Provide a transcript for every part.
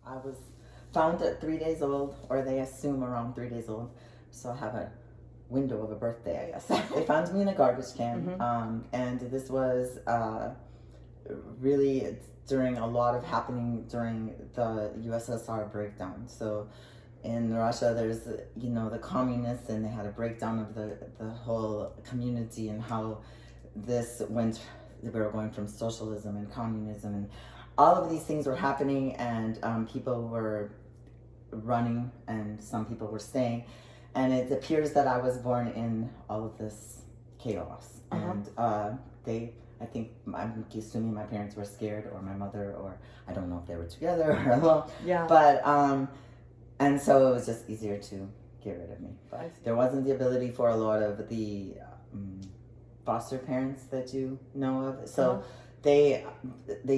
I was found at 3 days old, or they assume around 3 days old. So I have a window of a birthday, I guess. They found me in a garbage can, and this was really during a lot of happening during the USSR breakdown. So in Russia, there's the communists, and they had a breakdown of the whole community and how this went. We were going from socialism and communism, and all of these things were happening, and people were running, and some people were staying, and it appears that I was born in all of this chaos, and I think, I'm assuming my parents were scared, or my mother, or I don't know if they were together or alone. Yeah. But and so it was just easier to get rid of me. But there wasn't the ability for a lot of the foster parents that you know of. So they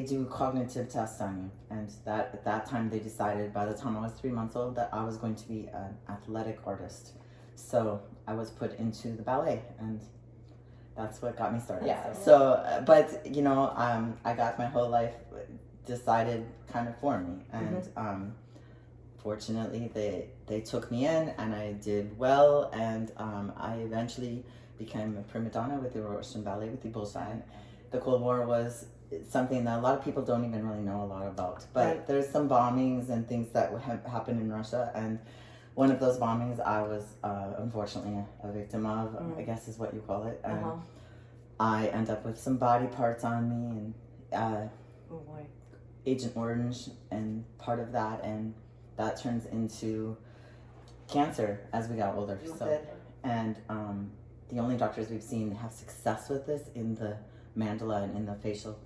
do cognitive tests on you, and that at that time they decided by the time I was 3 months old that I was going to be an athletic artist. So I was put into the ballet, and that's what got me started. Yeah. So, but I got my whole life decided kind of for me, and fortunately they took me in, and I did well, and I eventually became a prima donna with the Russian Ballet, with the Bolshoi. The Cold War was something that a lot of people don't even really know a lot about, but there's some bombings and things that happened in Russia, and one of those bombings I was unfortunately a victim of, I guess is what you call it. I end up with some body parts on me, and Agent Orange, and part of that, and that turns into cancer as we got older. So, and the only doctors we've seen have success with this in the mandala and in the facial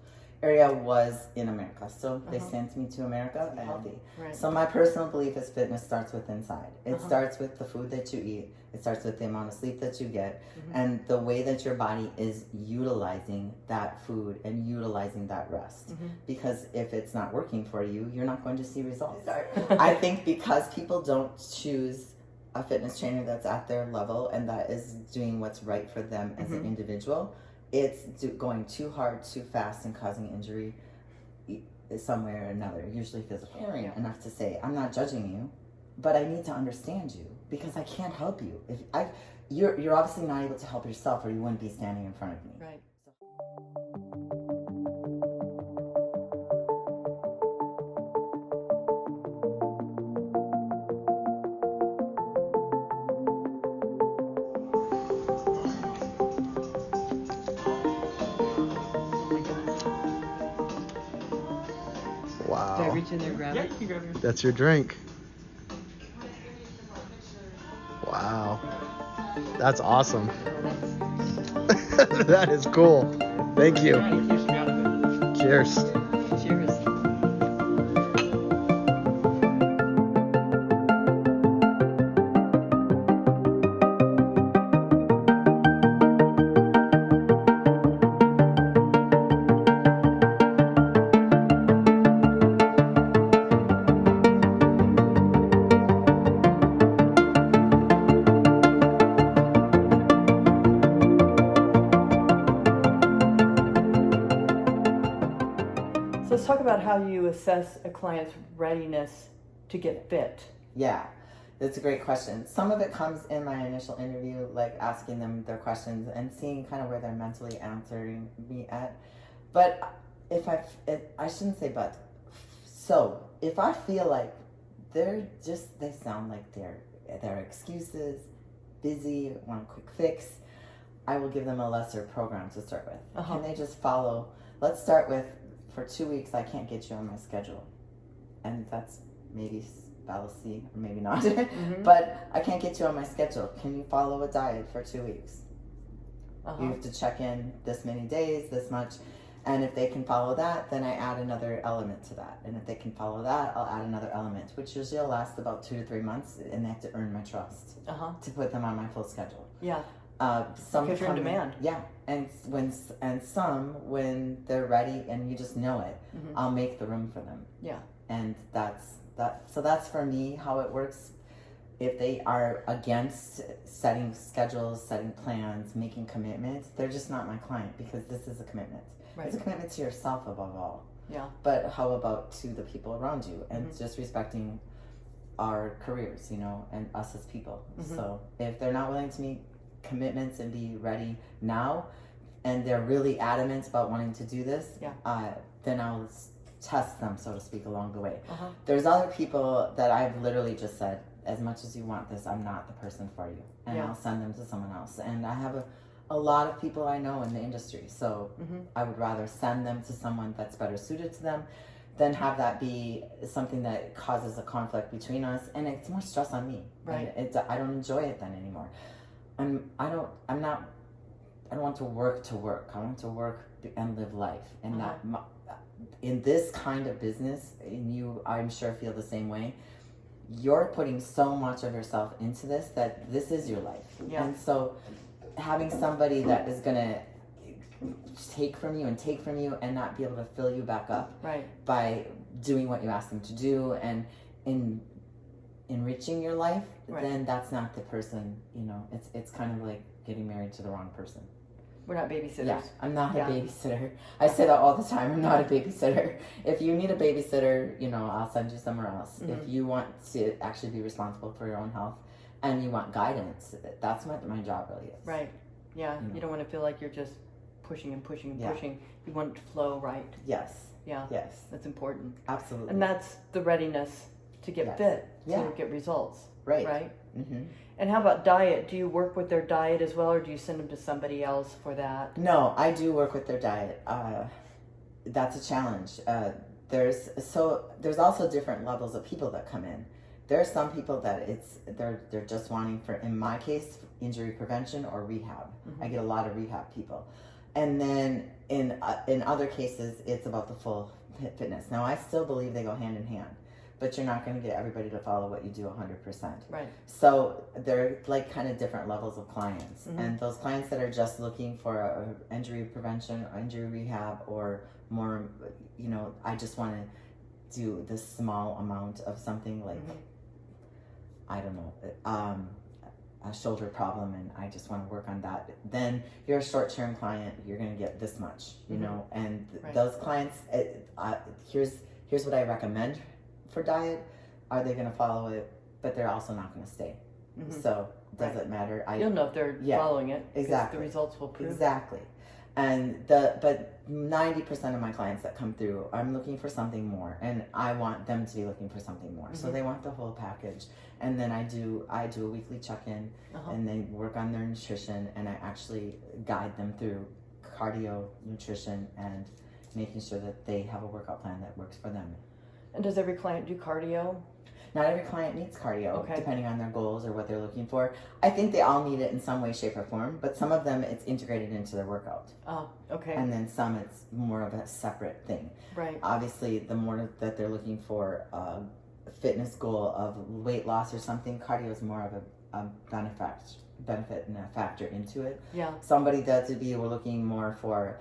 area was in America. So they sent me to America healthy. So my personal belief is fitness starts with inside. It starts with the food that you eat. It starts with the amount of sleep that you get, and the way that your body is utilizing that food and utilizing that rest. Because if it's not working for you, you're not going to see results. I think because people don't choose a fitness trainer that's at their level and that is doing what's right for them as an individual, it's going too hard, too fast, and causing injury somewhere or another, usually physical. Enough to say, I'm not judging you, but I need to understand you, because I can't help you. If you're obviously not able to help yourself, or you wouldn't be standing in front of me. Right. Wow. Did I reach in there and grab it? Yeah, you can grab your... That's your drink. Wow. That's awesome. That is cool. Thank you. Cheers. Cheers. So let's talk about how you assess a client's readiness to get fit. Yeah, that's a great question. Some of it comes in my initial interview, like asking them their questions and seeing kind of where they're mentally answering me at. But I shouldn't say but. So if I feel like they sound like they're excuses, busy, want a quick fix, I will give them a lesser program to start with. Can they just follow? Let's start with, for 2 weeks, I can't get you on my schedule. And that's maybe fallacy, or maybe not. But I can't get you on my schedule. Can you follow a diet for 2 weeks? You have to check in this many days, this much. And if they can follow that, then I add another element to that. And if they can follow that, I'll add another element, which usually will last about 2 to 3 months. And they have to earn my trust to put them on my full schedule. Yeah. Some because you're in demand. Yeah, and some when they're ready and you just know it, I'll make the room for them. Yeah. And that's for me how it works. If they are against setting schedules, setting plans, making commitments, they're just not my client, because this is a commitment. It's a commitment to yourself above all. Yeah. But how about to the people around you, and just respecting our careers, you know, and us as people. So if they're not willing to meet commitments and be ready now, and they're really adamant about wanting to do this, then I'll test them, so to speak, along the way. There's other people that I've literally just said, as much as you want this, I'm not the person for you, and I'll send them to someone else. And I have a lot of people I know in the industry, so I would rather send them to someone that's better suited to them than have that be something that causes a conflict between us, and it's more stress on me. Right. And I don't enjoy it then anymore. I don't want to work. I want to work and live life, and that in this kind of business, and you, I'm sure, feel the same way. You're putting so much of yourself into this that this is your life, and so having somebody that is gonna take from you and not be able to fill you back up by doing what you ask them to do and in enriching your life, then that's not the person. You know, it's kind of like getting married to the wrong person. We're not babysitters. Yeah, I'm not a babysitter. I say that all the time. I'm not a babysitter. If you need a babysitter, you know, I'll send you somewhere else. If you want to actually be responsible for your own health and you want guidance, that's what my job really is. Right. Yeah. You don't want to feel like you're just pushing and pushing and pushing. You want it to flow right. Yes. Yeah. Yes. That's important. Absolutely. And that's the readiness to get fit, to get results. Right. Right? And how about diet? Do you work with their diet as well, or do you send them to somebody else for that? No, I do work with their diet. That's a challenge. There's also different levels of people that come in. There are some people that they're just wanting, for, in my case, injury prevention or rehab. I get a lot of rehab people. And then in other cases, it's about the full fitness. Now, I still believe they go hand in hand, but you're not going to get everybody to follow what you do 100%. Right. So they're like kind of different levels of clients. And those clients that are just looking for a injury prevention or injury rehab, or more, you know, I just want to do this small amount of something like, I don't know, a shoulder problem, and I just want to work on that. Then you're a short-term client, you're going to get this much, you know, and those clients, here's what I recommend for diet. Are they going to follow it? But they're also not going to stay. So does it matter? You'll know if they're following it. Exactly. The results will prove. Exactly. And but 90% of my clients that come through, I'm looking for something more, and I want them to be looking for something more. So they want the whole package. And then I do a weekly check-in, and they work on their nutrition, and I actually guide them through cardio, nutrition, and making sure that they have a workout plan that works for them. And does every client do cardio? Not every client needs cardio, depending on their goals or what they're looking for. I think they all need it in some way, shape, or form, but some of them, it's integrated into their workout. Oh, okay. And then some, it's more of a separate thing. Right. Obviously, the more that they're looking for a fitness goal of weight loss or something, cardio is more of a benefit and a factor into it. Yeah. Somebody that's we're looking more for,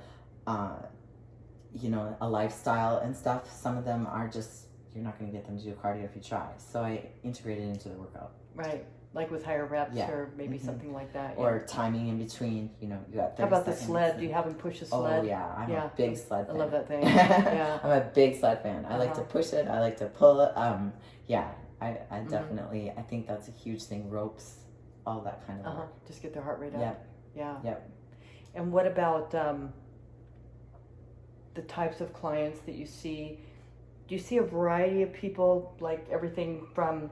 you know, a lifestyle and stuff. Some of them are just, you're not going to get them to do cardio if you try. So I integrate it into the workout. Right. Like with higher reps or maybe something like that. Or timing in between, you know, you got 30 How about the seconds. sled? Do you have them push the sled? Oh, yeah. I'm a big sled fan. I love that thing. Yeah. I'm a big sled fan. I like to push it. I like to pull it. I definitely, I think that's a huge thing. Ropes, all that kind of work. Just get their heart rate up. Yep. Yeah. Yep. And what about the types of clients that you see? Do you see a variety of people, like everything from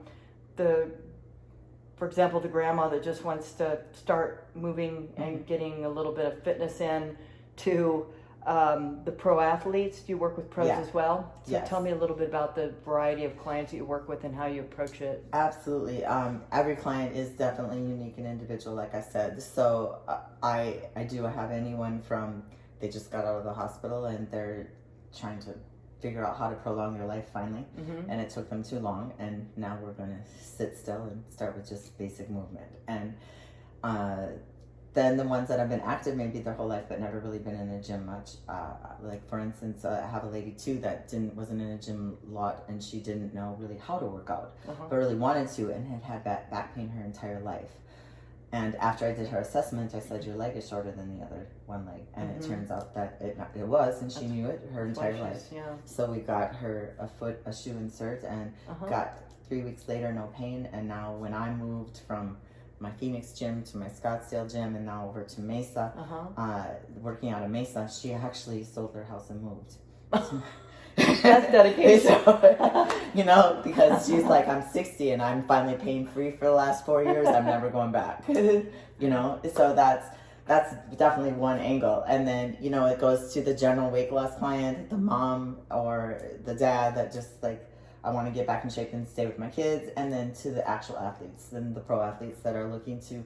for example, the grandma that just wants to start moving and getting a little bit of fitness in, to the pro athletes? Do you work with pros as well? So tell me a little bit about the variety of clients that you work with and how you approach it. Absolutely. Every client is definitely unique and individual, like I said. So I do have anyone from, they just got out of the hospital and they're trying to figure out how to prolong their life finally, and it took them too long, and now we're going to sit still and start with just basic movement. And then the ones that have been active maybe their whole life but never really been in a gym much, like for instance, I have a lady too that wasn't in a gym a lot, and she didn't know really how to work out, but really wanted to, and had back pain her entire life. And after I did her assessment, I said, your leg is shorter than the other one leg. And it turns out that it was, and she knew it her entire life. Yeah. So we got her a shoe insert, and got 3 weeks later, no pain. And now when I moved from my Phoenix gym to my Scottsdale gym and now over to Mesa, working out of Mesa, she actually sold her house and moved. That's dedication. So, you know, because she's like, I'm 60 and I'm finally pain free for the last 4 years. I'm never going back. You know, so that's definitely one angle. And then, you know, it goes to the general weight loss client, the mom or the dad that just like, I want to get back in shape and stay with my kids, and then to the actual athletes and the pro athletes that are looking to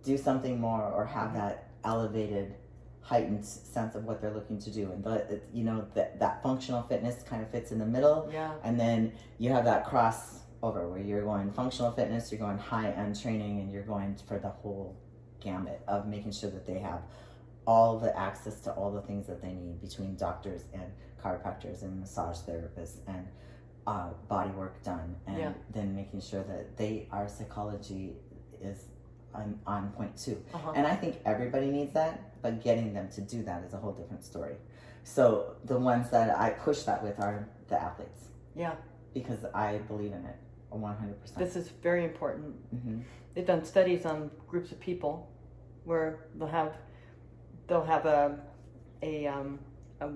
do something more or have that elevated, heightened sense of what they're looking to do. And you know, that functional fitness kind of fits in the middle. Yeah. And then you have that crossover where you're going functional fitness, you're going high-end training, and you're going for the whole gamut of making sure that they have all the access to all the things that they need between doctors and chiropractors and massage therapists and body work done, and then making sure that our psychology is on point too. And I think everybody needs that, but getting them to do that is a whole different story. So the ones that I push that with are the athletes. Yeah. Because I believe in it 100%. This is very important. They've done studies on groups of people where they'll have a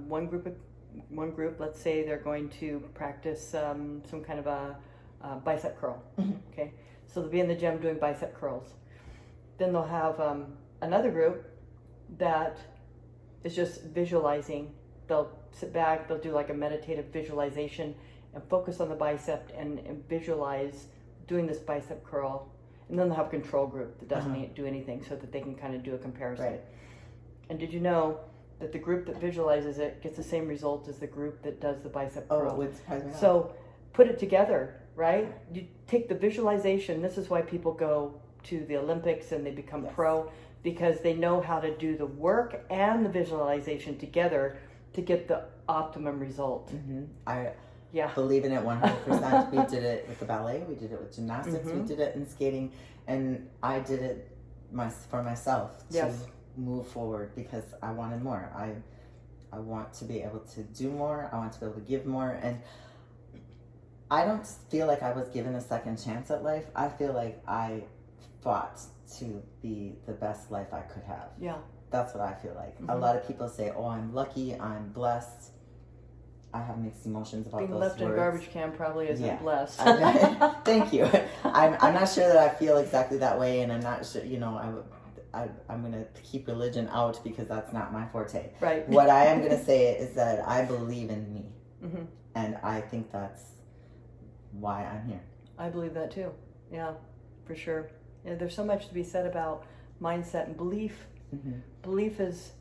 one group, let's say they're going to practice some kind of a bicep curl. Okay, so they'll be in the gym doing bicep curls. Then they'll have another group that is just visualizing. They'll sit back, they'll do like a meditative visualization and focus on the bicep and visualize doing this bicep curl. And then they'll have a control group that doesn't do anything, so that they can kind of do a comparison. Right. And did you know that the group that visualizes it gets the same result as the group that does the bicep curl? Oh, it would surprise me. So put it together, right? You take the visualization. This is why people go to the Olympics and they become pro, because they know how to do the work and the visualization together to get the optimum result. I believe in it 100%. We did it with the ballet. We did it with gymnastics. We did it in skating. And I did it for myself to move forward because I wanted more. I want to be able to do more. I want to be able to give more. And I don't feel like I was given a second chance at life. I feel like I fought to be the best life I could have. Yeah. That's what I feel like. A lot of people say, oh, I'm lucky, I'm blessed. I have mixed emotions about being those left words. in a garbage can probably isn't blessed. Thank you. I'm not sure that I feel exactly that way, and I'm not sure, you know, I'm going to keep religion out because that's not my forte. Right. What I am going to say is that I believe in me. And I think that's why I'm here. I believe that too. Yeah, for sure. Yeah, there's so much to be said about mindset and belief. Belief is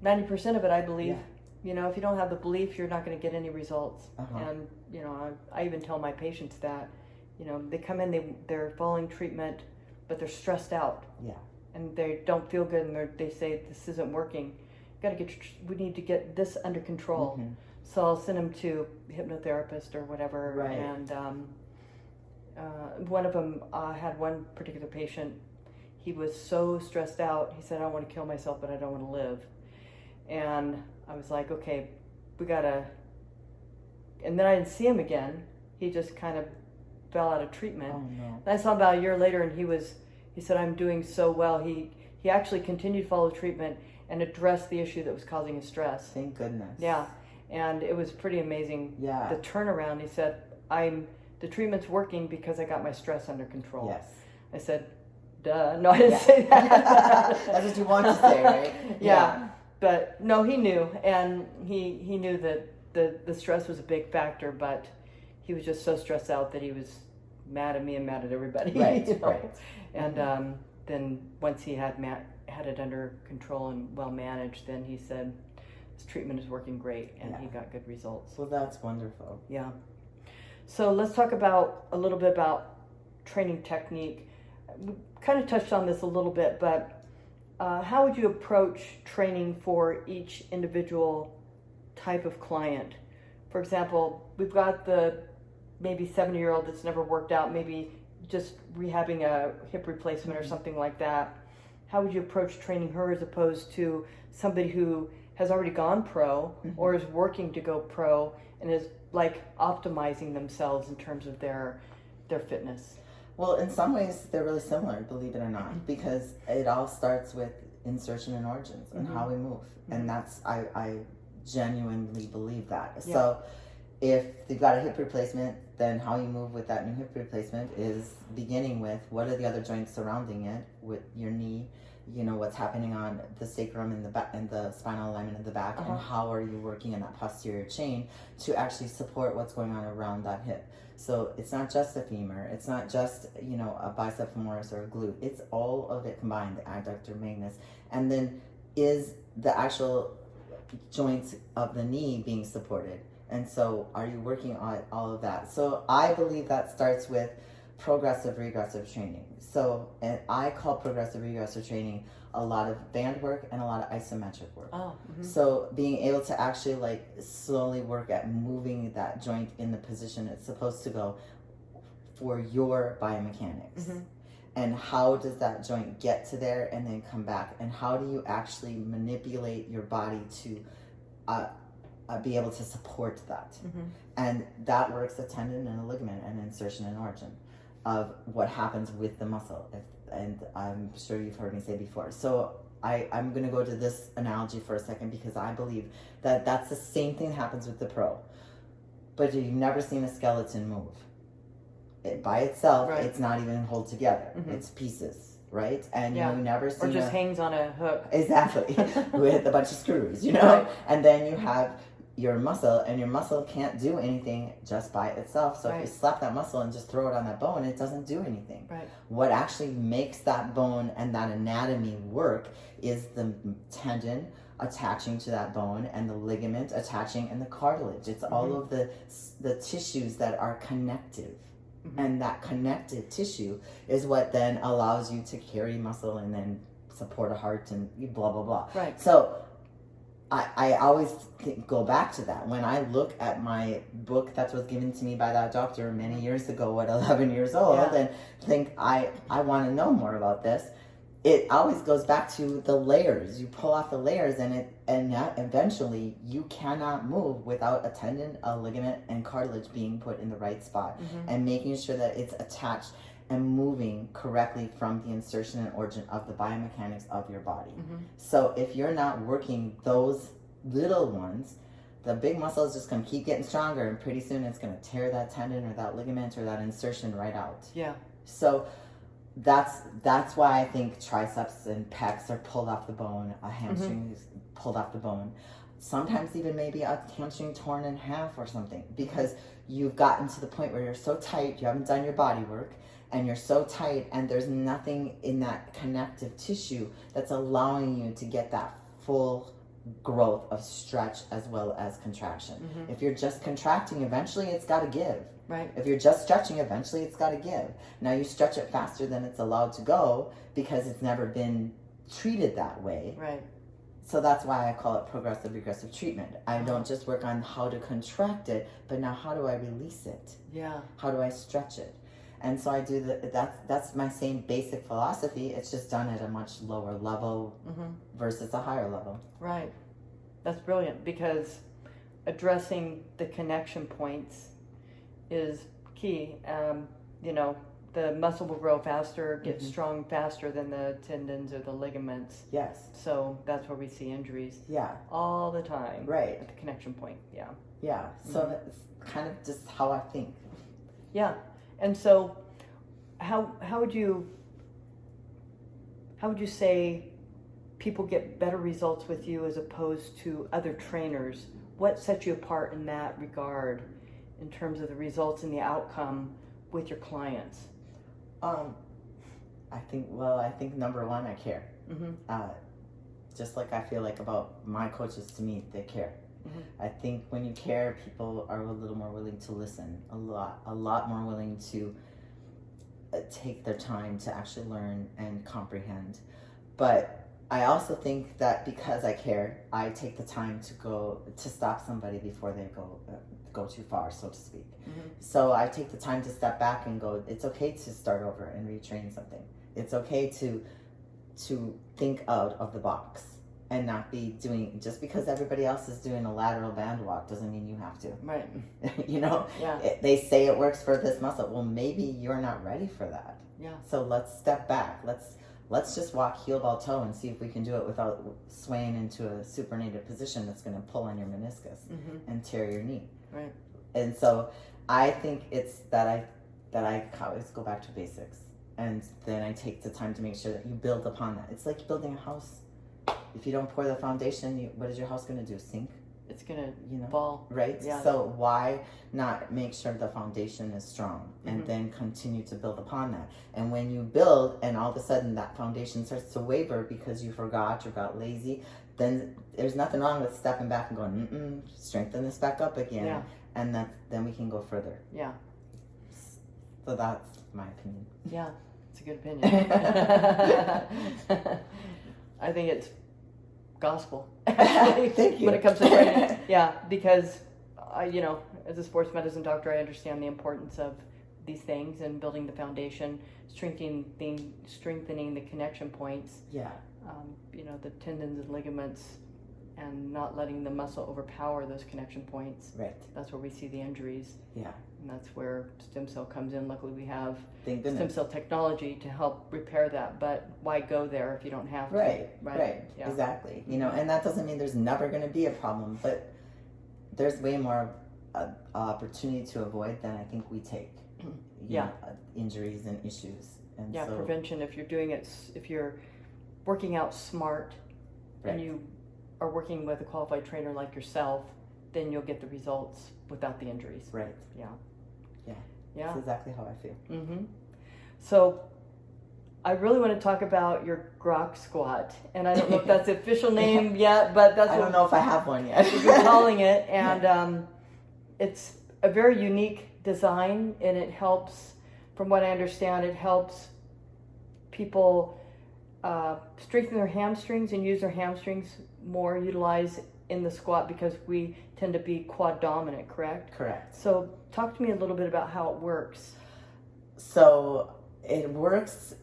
90% of it, I believe. You know, if you don't have the belief, you're not going to get any results. And, you know, I even tell my patients that, you know, they come in, they're following treatment, but they're stressed out. Yeah. And they don't feel good, and they say, this isn't working. We need to get this under control. So I'll send them to a hypnotherapist or whatever. Right. And one of them, I had one particular patient, he was so stressed out. He said, I don't want to kill myself, but I don't want to live. And I was like, okay, we gotta, and then I didn't see him again. He just kind of fell out of treatment. Oh, no. And I saw him about a year later, and he said, I'm doing so well. He actually continued to follow treatment and address the issue that was causing his stress. Thank goodness. Yeah, and it was pretty amazing. Yeah. The turnaround. He said, the treatment's working because I got my stress under control. Yes. I said, duh. No, I didn't say that. That's what you want to say, right? Yeah. But no, he knew, and he knew that the stress was a big factor, but he was just so stressed out that he was mad at me and mad at everybody. Right, you know? Right. And then once he had it under control and well managed, then he said, his treatment is working great, and he got good results. Well, that's wonderful. Yeah. So let's talk a little bit about training technique. We kind of touched on this a little bit, but how would you approach training for each individual type of client? For example, we've got the maybe 70-year-old that's never worked out, maybe just rehabbing a hip replacement or something like that. how would you approach training her as opposed to somebody who has already gone pro or is working to go pro and is like optimizing themselves in terms of their fitness? Well, in some ways, they're really similar, believe it or not, because it all starts with insertion and origins and how we move. And that's, I genuinely believe that. Yeah. So if you've got a hip replacement, then how you move with that new hip replacement is beginning with what are the other joints surrounding it, with your knee, you know, what's happening on the sacrum and the back and the spinal alignment in the back, and how are you working in that posterior chain to actually support what's going on around that hip. So it's not just a femur, it's not just, you know, a bicep femoris or a glute, it's all of it combined, the adductor magnus. And then is the actual joints of the knee being supported? And so are you working on all of that? So I believe that starts with progressive regressive training. So, and I call progressive regressive training a lot of band work and a lot of isometric work. So being able to actually like slowly work at moving that joint in the position it's supposed to go for your biomechanics. And how does that joint get to there and then come back? And how do you actually manipulate your body to be able to support that? And that works a tendon and a ligament and insertion and origin of what happens with the muscle. And I'm sure you've heard me say before. So I'm going to go to this analogy for a second because I believe that that's the same thing that happens with the pro. But you've never seen a skeleton move. It, by itself, it's not even hold together. It's pieces, right? And you never see or just hangs on a hook. Exactly. With a bunch of screws, you know? And then you have your muscle, and your muscle can't do anything just by itself. So if you slap that muscle and just throw it on that bone, it doesn't do anything. What actually makes that bone and that anatomy work is the tendon attaching to that bone and the ligament attaching and the cartilage. It's all of the tissues that are connective. And that connective tissue is what then allows you to carry muscle and then support a heart and blah, blah, blah. So I always go back to that. When I look at my book that was given to me by that doctor many years ago at 11 years old and think I want to know more about this, it always goes back to the layers. You pull off the layers and eventually you cannot move without a tendon, a ligament, and cartilage being put in the right spot and making sure that it's attached and moving correctly from the insertion and origin of the biomechanics of your body. So if you're not working those little ones, the big muscle is just going to keep getting stronger, and pretty soon it's going to tear that tendon or that ligament or that insertion right out. So that's why I think triceps and pecs are pulled off the bone, a hamstring is pulled off the bone. Sometimes even maybe a hamstring torn in half or something, because you've gotten to the point where you're so tight, you haven't done your body work, and you're so tight, and there's nothing in that connective tissue that's allowing you to get that full growth of stretch as well as contraction. If you're just contracting, eventually it's got to give. If you're just stretching, eventually it's got to give. Now you stretch it faster than it's allowed to go because it's never been treated that way. So that's why I call it progressive regressive treatment. I don't just work on how to contract it, but now how do I release it? How do I stretch it? And so I do that's my same basic philosophy. It's just done at a much lower level versus a higher level. That's brilliant, because addressing the connection points is key. You know, the muscle will grow faster, get strong faster than the tendons or the ligaments. So that's where we see injuries. All the time. At the connection point. So that's kind of just how I think. And so, how would you say people get better results with you as opposed to other trainers? What sets you apart in that regard, in terms of the results and the outcome with your clients? I think number one, I care. Just like I feel like about my coaches, to me, they care. I think when you care, people are a little more willing to listen, a lot more willing to take their time to actually learn and comprehend. But I also think that because I care, I take the time to stop somebody before they go too far, so to speak. So I take the time to step back and go, it's okay to start over and retrain something. It's okay to think out of the box and not be doing, just because everybody else is doing a lateral band walk doesn't mean you have to. Right. You know, Yeah. They say it works for this muscle. Well, maybe you're not ready for that. Yeah. So let's step back. Let's just walk heel ball toe and see if we can do it without swaying into a supinated position that's going to pull on your meniscus and tear your knee. Right. And so I think it's that I always go back to basics, and then I take the time to make sure that you build upon that. It's like building a house. If you don't pour the foundation, what is your house going to do? Sink? It's going to fall. Right? Yeah. So why not make sure the foundation is strong and then continue to build upon that? And when you build and all of a sudden that foundation starts to waver because you forgot or got lazy, then there's nothing wrong with stepping back and going, strengthen this back up again. Yeah. And then we can go further. Yeah. So that's my opinion. Yeah, it's a good opinion. I think it's gospel. Thank you. When it comes to training. Yeah, because as a sports medicine doctor, I understand the importance of these things and building the foundation, strengthening the connection points. Yeah. The tendons and ligaments, and not letting the muscle overpower those connection points. Right. That's where we see the injuries. Yeah. And that's where stem cell comes in. Luckily, we have Thank stem goodness. cell technology to help repair that. But why go there if you don't have to? Right. Yeah. Exactly. And that doesn't mean there's never going to be a problem, but there's way more opportunity to avoid than I think we take. Injuries and issues. And so, prevention. If you're doing it, if you're working out smart, right. and you are working with a qualified trainer like yourself, then you'll get the results without the injuries. Right. Yeah. Yeah. Yeah. That's exactly how I feel. Mm-hmm. So I really want to talk about your Graack squat, and I don't know if that's the official name yet, but that's I don't know if I have one yet. you're calling it, and it's a very unique design, and it helps, from what I understand, it helps people strengthen their hamstrings and use their hamstrings more, utilize in the squat, because we tend to be quad dominant, correct? Correct. So talk to me a little bit about how it works. So it works.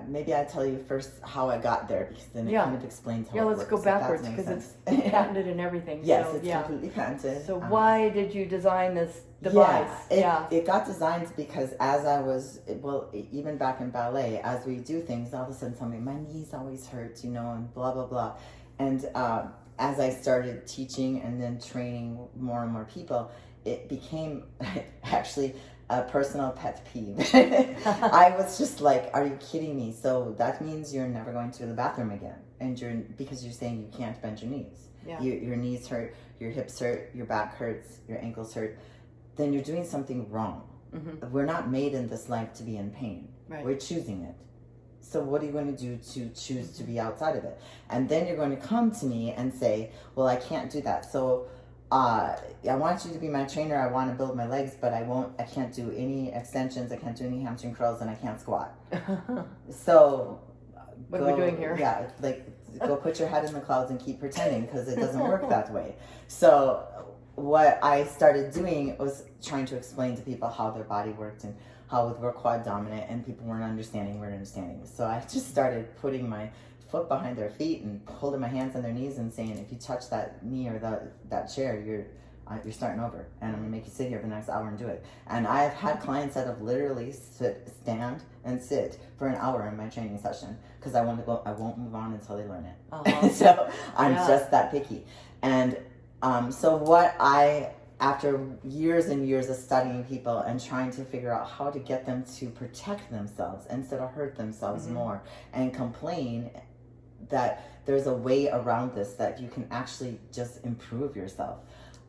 Maybe I tell you first how I got there, because then it kind of explains how it works. Yeah, let's go backwards, because it's patented and everything. Yes, so, it's completely patented. So why did you design this device? It got designed because as I was, even back in ballet, as we do things, all of a sudden somebody, my knees always hurt, and blah, blah, blah. And as I started teaching and then training more and more people, it became actually a personal pet peeve. I was just like, are you kidding me? So that means you're never going to the bathroom again. And because you're saying you can't bend your knees. Yeah. Your knees hurt, your hips hurt, your back hurts, your ankles hurt. Then you're doing something wrong. Mm-hmm. We're not made in this life to be in pain. Right. We're choosing it. So what are you going to do to choose to be outside of it? And then you're going to come to me and say, well, I can't do that. So I want you to be my trainer. I want to build my legs, but I can't do any extensions. I can't do any hamstring curls, and I can't squat. So what are we doing here? Yeah, go put your head in the clouds and keep pretending, because it doesn't work that way. So what I started doing was trying to explain to people how their body worked and how we're quad dominant, and people weren't understanding. So I just started putting my foot behind their feet and holding my hands on their knees and saying, if you touch that knee or that chair, you're starting over, and I'm gonna make you sit here for the next hour and do it. And I've had clients that have literally stand and sit for an hour in my training session, because I won't move on until they learn it. Uh-huh. So I'm just that picky. And so after years and years of studying people and trying to figure out how to get them to protect themselves instead of hurt themselves more and complain, that there's a way around this, that you can actually just improve yourself,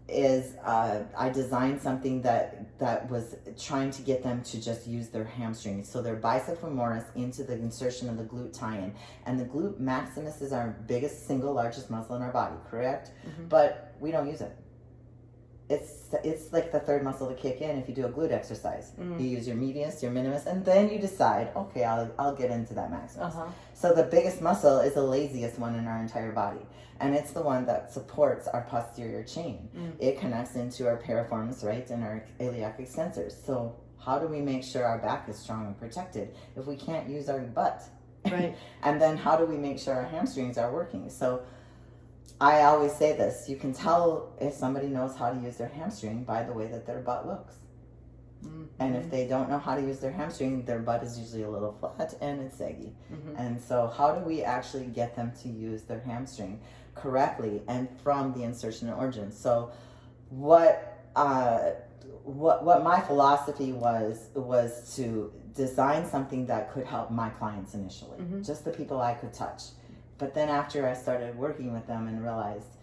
is I designed something that was trying to get them to just use their hamstrings. So their bicep femoris into the insertion of the glute tie-in. And the glute maximus is our biggest single largest muscle in our body, correct? Mm-hmm. But we don't use it. It's like the third muscle to kick in if you do a glute exercise. Mm-hmm. You use your medius, your minimus, and then you decide, okay, I'll get into that maximus. Uh-huh. So the biggest muscle is the laziest one in our entire body, and it's the one that supports our posterior chain. Mm. It connects into our piriformis, right, and our iliac extensors. So how do we make sure our back is strong and protected if we can't use our butt? Right. And then how do we make sure our hamstrings are working? So I always say this, you can tell if somebody knows how to use their hamstring by the way that their butt looks. Mm-hmm. And if they don't know how to use their hamstring, their butt is usually a little flat and it's saggy. Mm-hmm. And so how do we actually get them to use their hamstring correctly and from the insertion and origin? So what my philosophy was to design something that could help my clients initially, mm-hmm. just the people I could touch. But then after I started working with them and realized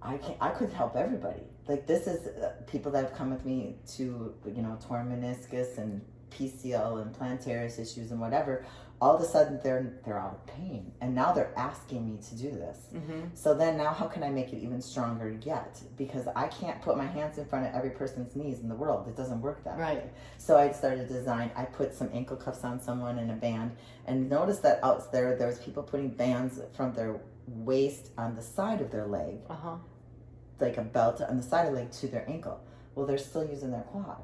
I could help everybody. Like this is people that have come with me to, torn meniscus and PCL and plantar issues and whatever. All of a sudden they're out of pain, and now they're asking me to do this. Mm-hmm. So then now how can I make it even stronger yet? Because I can't put my hands in front of every person's knees in the world. It doesn't work that way. So I started to design. I put some ankle cuffs on someone and a band, and notice that out there was people putting bands from their waist on the side of their leg, like a belt on the side of the leg to their ankle. Well, they're still using their quad.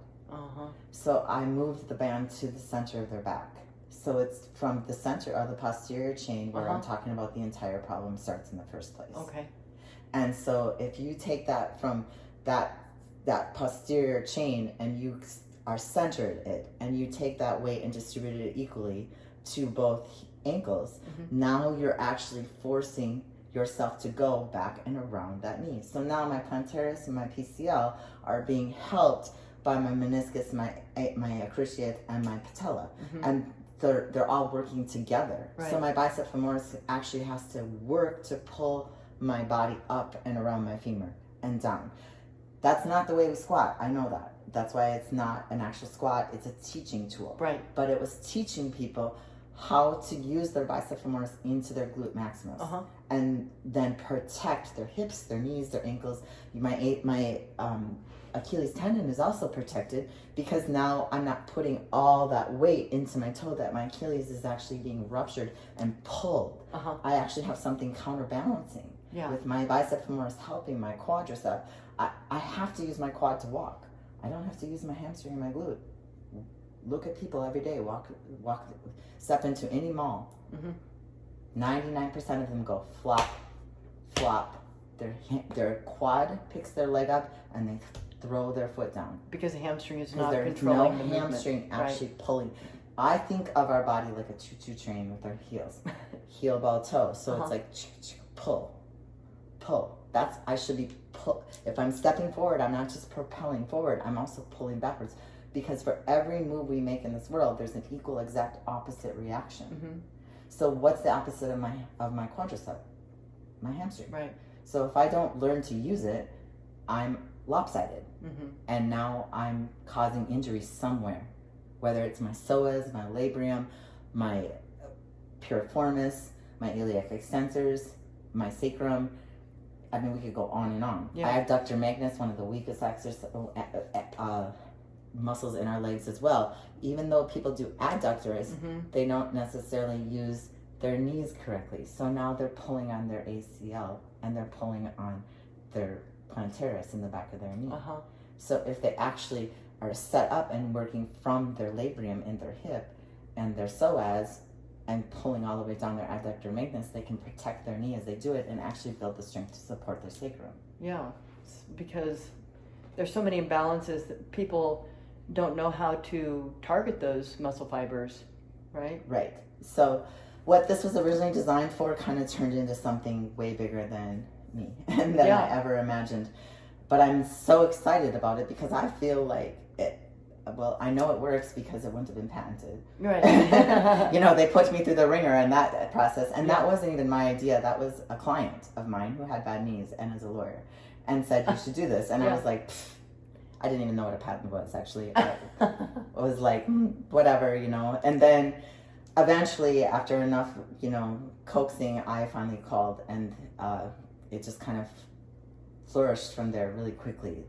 So I moved the band to the center of their back. So it's from the center of the posterior chain where I'm talking about the entire problem starts in the first place. Okay. And so if you take that from that posterior chain and you are centered it, and you take that weight and distribute it equally to both ankles, now you're actually forcing yourself to go back and around that knee. So now my plantaris and my PCL are being helped by my meniscus, my cruciate, and my patella. And they're all working together. Right. So my bicep femoris actually has to work to pull my body up and around my femur and down. That's not the way we squat. I know that. That's why it's not an actual squat. It's a teaching tool. Right. But it was teaching people how to use their bicep femoris into their glute maximus, and then protect their hips, their knees, their ankles. My Achilles tendon is also protected because now I'm not putting all that weight into my toe that my Achilles is actually being ruptured and pulled. I actually have something counterbalancing with my bicep femoris helping my quadricep. I have to use my quad to walk. I don't have to use my hamstring and my glute. Look at people every day, step into any mall. 99% of them go flop, flop. Their quad picks their leg up and they throw their foot down. Because the hamstring is not controlling the movement. There's no hamstring actually pulling. I think of our body like a choo-choo train with our heels. Heel, ball, toe. So it's like pull, pull. I should be pull. If I'm stepping forward, I'm not just propelling forward. I'm also pulling backwards. Because for every move we make in this world, there's an equal exact opposite reaction. So what's the opposite of my quadricep? My hamstring. Right. So if I don't learn to use it, I'm lopsided. And now I'm causing injury somewhere. Whether it's my psoas, my labrium, my piriformis, my iliac extensors, my sacrum. I mean, we could go on and on. Yeah. Adductor magnus, one of the weakest muscles in our legs as well. Even though people do adductors, they don't necessarily use their knees correctly. So now they're pulling on their ACL and they're pulling on their plantaris in the back of their knee. So if they actually are set up and working from their labrium in their hip and their psoas and pulling all the way down their adductor magnus, they can protect their knee as they do it and actually build the strength to support their sacrum. Yeah, because there's so many imbalances that people don't know how to target those muscle fibers, right? Right. So what this was originally designed for kind of turned into something way bigger than me and than I ever imagined. But I'm so excited about it because I feel like I know it works because it wouldn't have been patented. Right. They put me through the ringer in that process. And that wasn't even my idea. That was a client of mine who had bad knees and is a lawyer and said, you should do this. And I was like, I didn't even know what a patent was, actually. I was like, whatever, And then eventually, after enough, coaxing, I finally called, and it just kind of flourished from there really quickly.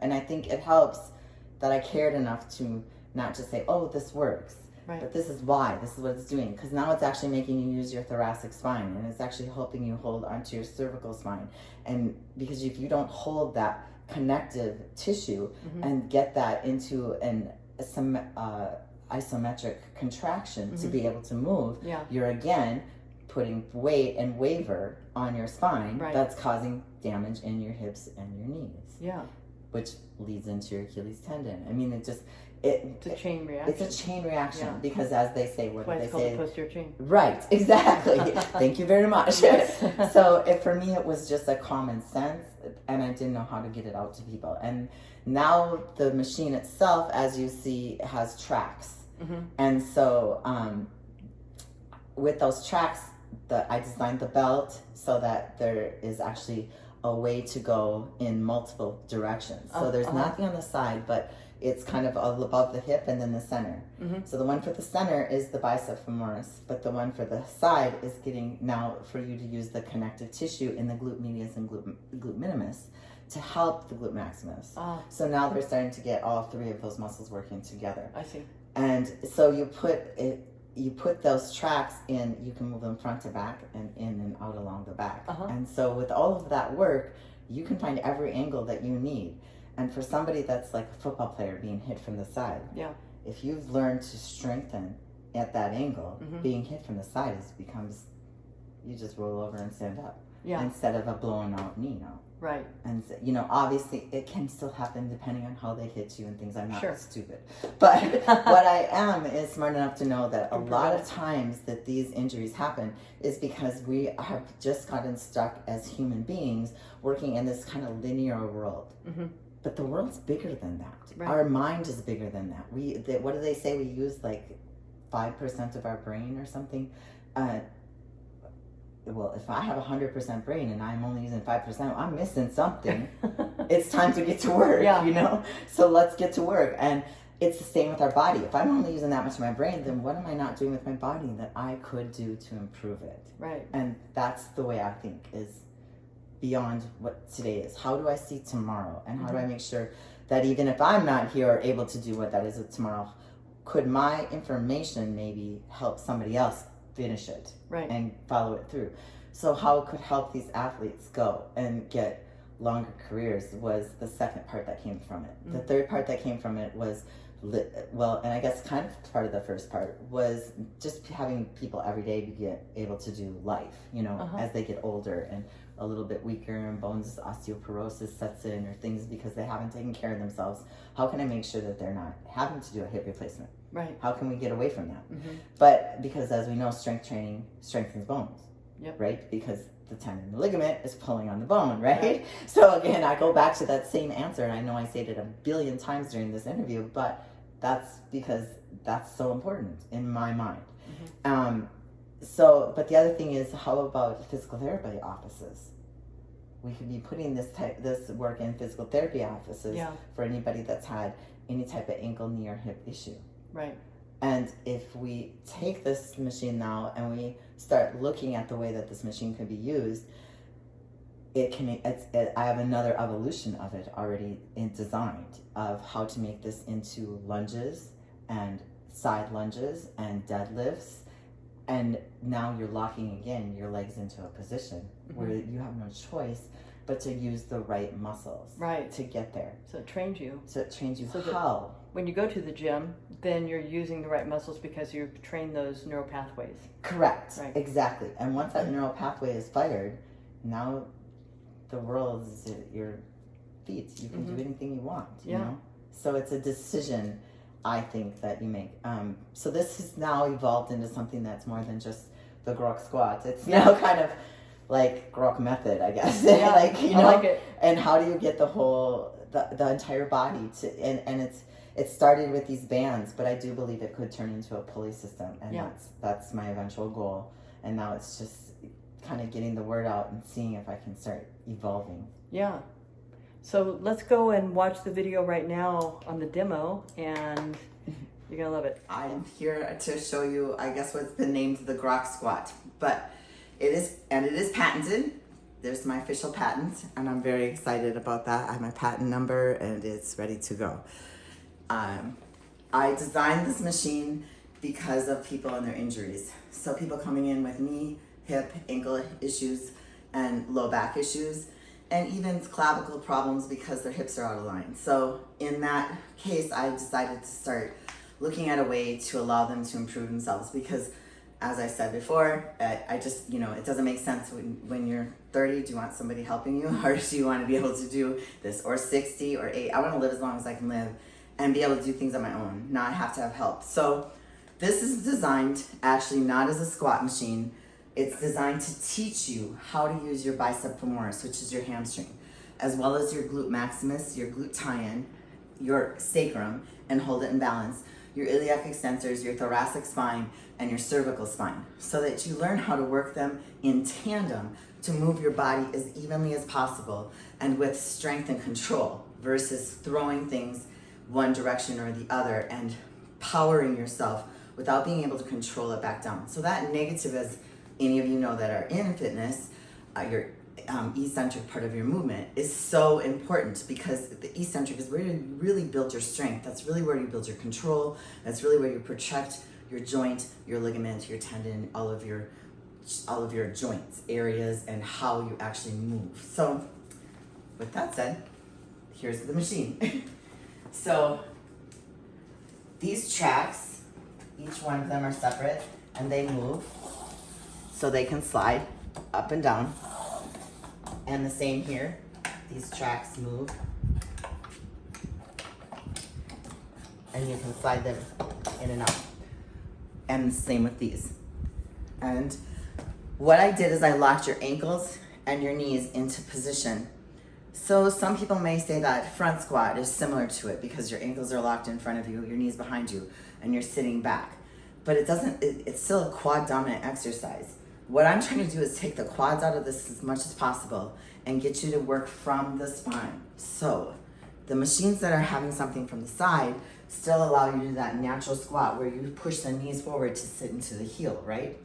And I think it helps that I cared enough to not just say, oh, this works, but this is why, this is what it's doing. Because now it's actually making you use your thoracic spine, and it's actually helping you hold onto your cervical spine. And because if you don't hold that connective tissue and get that into isometric contraction to be able to move, Yeah. you're again putting weight and waver on your spine Right. that's causing damage in your hips and your knees, Yeah. which leads into your Achilles tendon. I mean, It's a chain reaction. it's a chain reaction Yeah. because, as they say, what That's why do it's they called say? a posterior chain. Right, exactly. Thank you very much. Yes. So for me, it was just a common sense, and I didn't know how to get it out to people. And now the machine itself, as you see, has tracks. And so with those tracks, I designed the belt so that there is actually a way to go in multiple directions. So there's nothing on the side, but it's kind of all above the hip and then the center. So the one for the center is the bicep femoris, but the one for the side is getting now for you to use the connective tissue in the glute medius and glute minimus to help the glute maximus. So now they're starting to get all three of those muscles working together. I see. And so you put those tracks in, you can move them front to back and in and out along the back. And so with all of that work, you can find every angle that you need. And for somebody that's like a football player being hit from the side, if you've learned to strengthen at that angle, being hit from the side becomes, you just roll over and stand up instead of a blown out knee now. Right. And you know, obviously it can still happen depending on how they hit you and things. I'm not Sure. stupid, but what I am is smart enough to know that a lot of times that these injuries happen is because we have just gotten stuck as human beings working in this kind of linear world. But the world's bigger than that. Right. Our mind is bigger than that. What do they say? We use like 5% of our brain or something. Well, if I have 100% brain and I'm only using 5%, I'm missing something. It's time to get to work, you know? So let's get to work. And it's the same with our body. If I'm only using that much of my brain, then what am I not doing with my body that I could do to improve it? Right. And that's the way I think is beyond what today is. How do I see tomorrow? And how do I make sure that even if I'm not here or able to do what that is tomorrow, could my information maybe help somebody else finish it and follow it through? So how it could help these athletes go and get longer careers was the second part that came from it. The third part that came from it was, well, and I guess kind of part of the first part was just having people every day be able to do life, you know, as they get older and a little bit weaker and bones osteoporosis sets in or things because they haven't taken care of themselves. How can I make sure that they're not having to do a hip replacement? Right. How can we get away from that? But because as we know, strength training strengthens bones, right? Because the tendon and the ligament is pulling on the bone, right? So again, I go back to that same answer, and I know I said it a billion times during this interview, but that's because that's so important in my mind. But the other thing is, how about physical therapy offices? We could be putting this work in physical therapy offices for anybody that's had any type of ankle, knee, or hip issue. Right. And if we take this machine now and we start looking at the way that this machine could be used, I have another evolution of it already designed of how to make this into lunges and side lunges and deadlifts. And now you're locking again your legs into a position where you have no choice but to use the right muscles to get there. So it trains you. So it trains you so how. When you go to the gym, then you're using the right muscles because you've trained those neural pathways. Correct. Right. Exactly. And once that neural pathway is fired, now the world is at your feet. You can do anything you want, you know? So it's a decision, I think, that you make. So this has now evolved into something that's more than just the Graack squat. It's now kind of like Graack method, I guess. Yeah, like, you know, I like it. And how do you get the entire body to, and it started with these bands, but I do believe it could turn into a pulley system, and that's my eventual goal. And now it's just kind of getting the word out and seeing if I can start evolving. Yeah. So let's go and watch the video right now on the demo, and you're gonna love it. I'm here to show you, I guess, what's been named the Graack squat, but it is patented. There's my official patent, and I'm very excited about that. I have my patent number, and it's ready to go. I designed this machine because of people and their injuries. So people coming in with knee, hip, ankle issues, and low back issues, and even clavicle problems because their hips are out of line. So in that case, I decided to start looking at a way to allow them to improve themselves. Because as I said before, I just, it doesn't make sense when you're 30, do you want somebody helping you, or do you want to be able to do this, or 60 or 8? I want to live as long as I can live and be able to do things on my own, not have to have help. So this is designed actually not as a squat machine. It's designed to teach you how to use your bicep femoris, which is your hamstring, as well as your glute maximus, your glute tie-in, your sacrum, and hold it in balance, your iliac extensors, your thoracic spine, and your cervical spine, so that you learn how to work them in tandem to move your body as evenly as possible and with strength and control, versus throwing things one direction or the other and powering yourself without being able to control it back down. So that negative, as any of you know that are in fitness, your eccentric part of your movement is so important, because the eccentric is where you really build your strength. That's really where you build your control. That's really where you protect your joint, your ligament, your tendon, all of your joints, areas, and how you actually move. So with that said, here's the machine. So these tracks, each one of them are separate, and they move so they can slide up and down. And the same here, these tracks move, and you can slide them in and out. And the same with these. And what I did is I locked your ankles and your knees into position. So some people may say that front squat is similar to it, because your ankles are locked in front of you, your knees behind you, and you're sitting back. But it's still a quad dominant exercise. What I'm trying to do is take the quads out of this as much as possible and get you to work from the spine. So the machines that are having something from the side still allow you to do that natural squat where you push the knees forward to sit into the heel, right?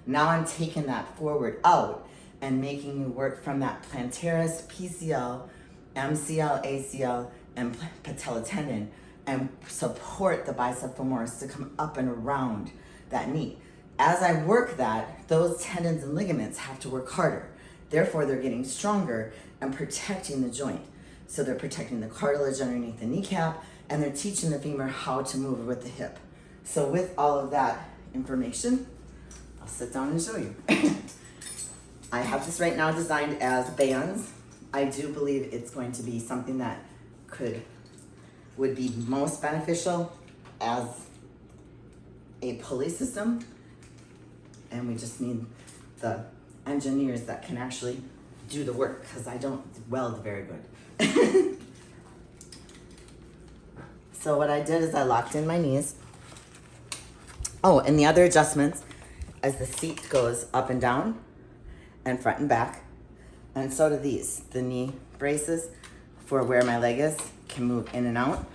Now I'm taking that forward out and making you work from that plantaris, PCL, MCL, ACL, and patella tendon, and support the bicep femoris to come up and around that knee. As I work that, those tendons and ligaments have to work harder. Therefore, they're getting stronger and protecting the joint. So they're protecting the cartilage underneath the kneecap, and they're teaching the femur how to move with the hip. So with all of that information, I'll sit down and show you. I have this right now designed as bands. I do believe it's going to be something that would be most beneficial as a pulley system. And we just need the engineers that can actually do the work, because I don't weld very good. So what I did is I locked in my knees. Oh, and the other adjustments, as the seat goes up and down and front and back, and so do these. The knee braces for where my leg is can move in and out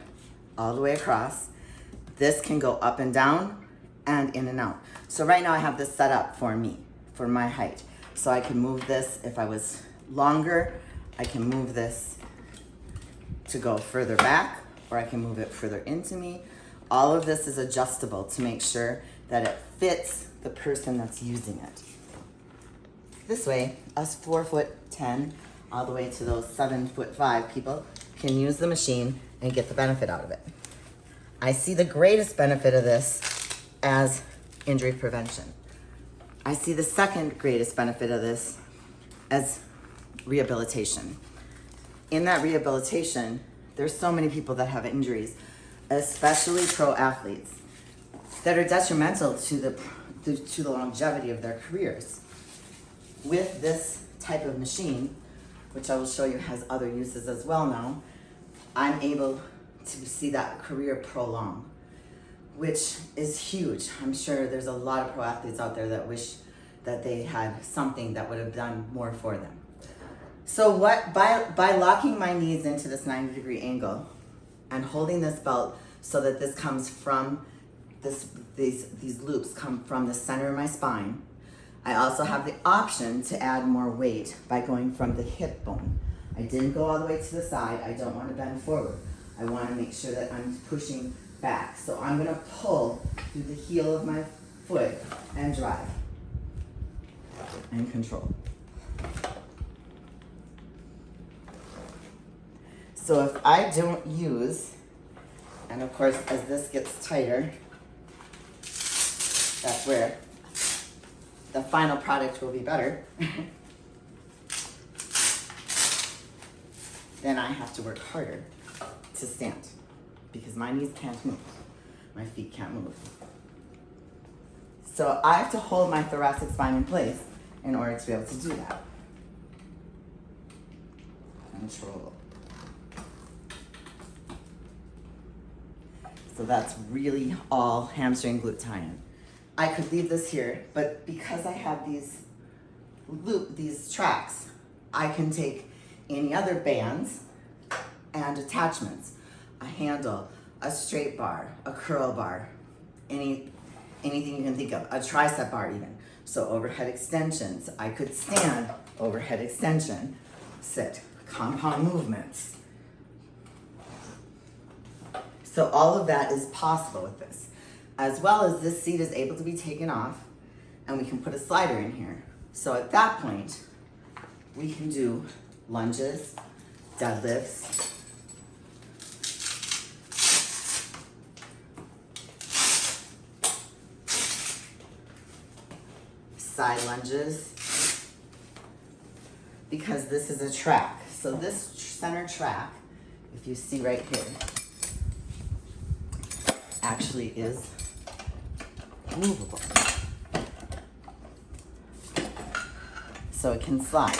all the way across. This can go up and down and in and out. So right now I have this set up for me, for my height. So I can move this. If I was longer, I can move this to go further back, or I can move it further into me. All of this is adjustable to make sure that it fits the person that's using it. This way, us 4'10", all the way to those 7'5" people can use the machine and get the benefit out of it. I see the greatest benefit of this as injury prevention. I see the second greatest benefit of this as rehabilitation. In that rehabilitation, there's so many people that have injuries, especially pro athletes, that are detrimental to the longevity of their careers. With this type of machine, which I will show you has other uses as well now, I'm able to see that career prolong, which is huge. I'm sure there's a lot of pro athletes out there that wish that they had something that would have done more for them. So by locking my knees into this 90-degree angle and holding this belt so that this comes from these loops come from the center of my spine, I also have the option to add more weight by going from the hip bone. I didn't go all the way to the side. I don't want to bend forward. I want to make sure that I'm pushing back. So I'm going to pull through the heel of my foot and drive and control. So if I don't use And of course, as this gets tighter, that's where the final product will be better. Then I have to work harder to stand because my knees can't move. My feet can't move. So I have to hold my thoracic spine in place in order to be able to do that. Control. So that's really all hamstring glute tie-in. I could leave this here, but because I have these tracks, I can take any other bands and attachments, a handle, a straight bar, a curl bar, anything you can think of, a tricep bar even. So overhead extensions, I could stand, overhead extension, sit, compound movements. So all of that is possible with this. As well as this seat is able to be taken off and we can put a slider in here. So at that point, we can do lunges, deadlifts, side lunges, because this is a track. So this center track, if you see right here, actually is movable. So it can slide.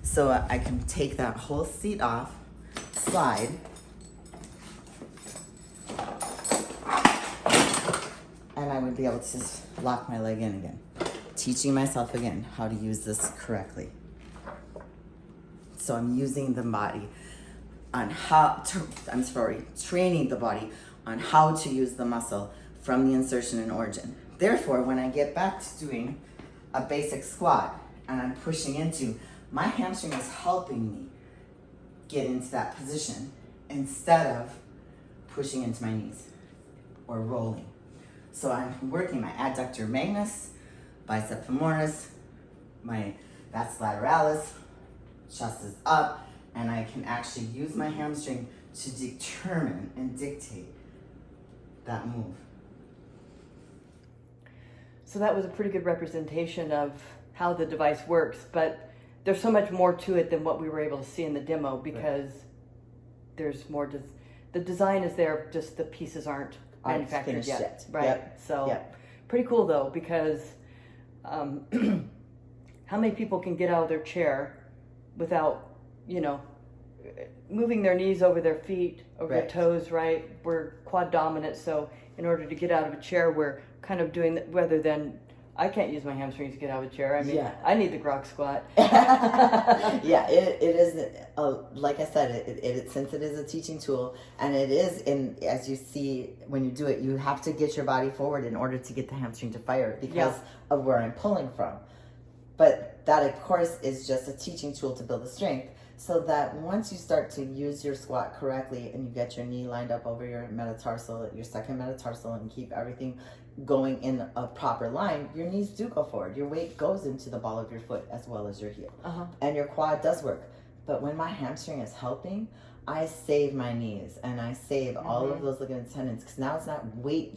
So I can take that whole seat off, slide, and I would be able to just lock my leg in again. Teaching myself again how to use this correctly. So I'm using the body on training the body on how to use the muscle from the insertion and origin. Therefore, when I get back to doing a basic squat and I'm pushing into, my hamstring is helping me get into that position instead of pushing into my knees or rolling. So I'm working my adductor magnus, bicep femoris, my vas lateralis, chest is up, and I can actually use my hamstring to determine and dictate that move. So that was a pretty good representation of how the device works, but there's so much more to it than what we were able to see in the demo because there's more. The design is there, just the pieces aren't manufactured yet. Right. Yep. So pretty cool though, because how many people can get out of their chair without, moving their knees over their feet, over their toes, right? We're quad dominant, so in order to get out of a chair, we're kind of doing that rather than, I can't use my hamstrings to get out of a chair. I mean, I need the Graack squat. It is, like I said, since it is a teaching tool, and it is, as you see, when you do it, you have to get your body forward in order to get the hamstring to fire because of where I'm pulling from. But that, of course, is just a teaching tool to build the strength. So that once you start to use your squat correctly and you get your knee lined up over your metatarsal, your second metatarsal, and keep everything going in a proper line, your knees do go forward. Your weight goes into the ball of your foot as well as your heel. And your quad does work. But when my hamstring is helping, I save my knees and I save all of those ligaments, tendons, because now it's not weight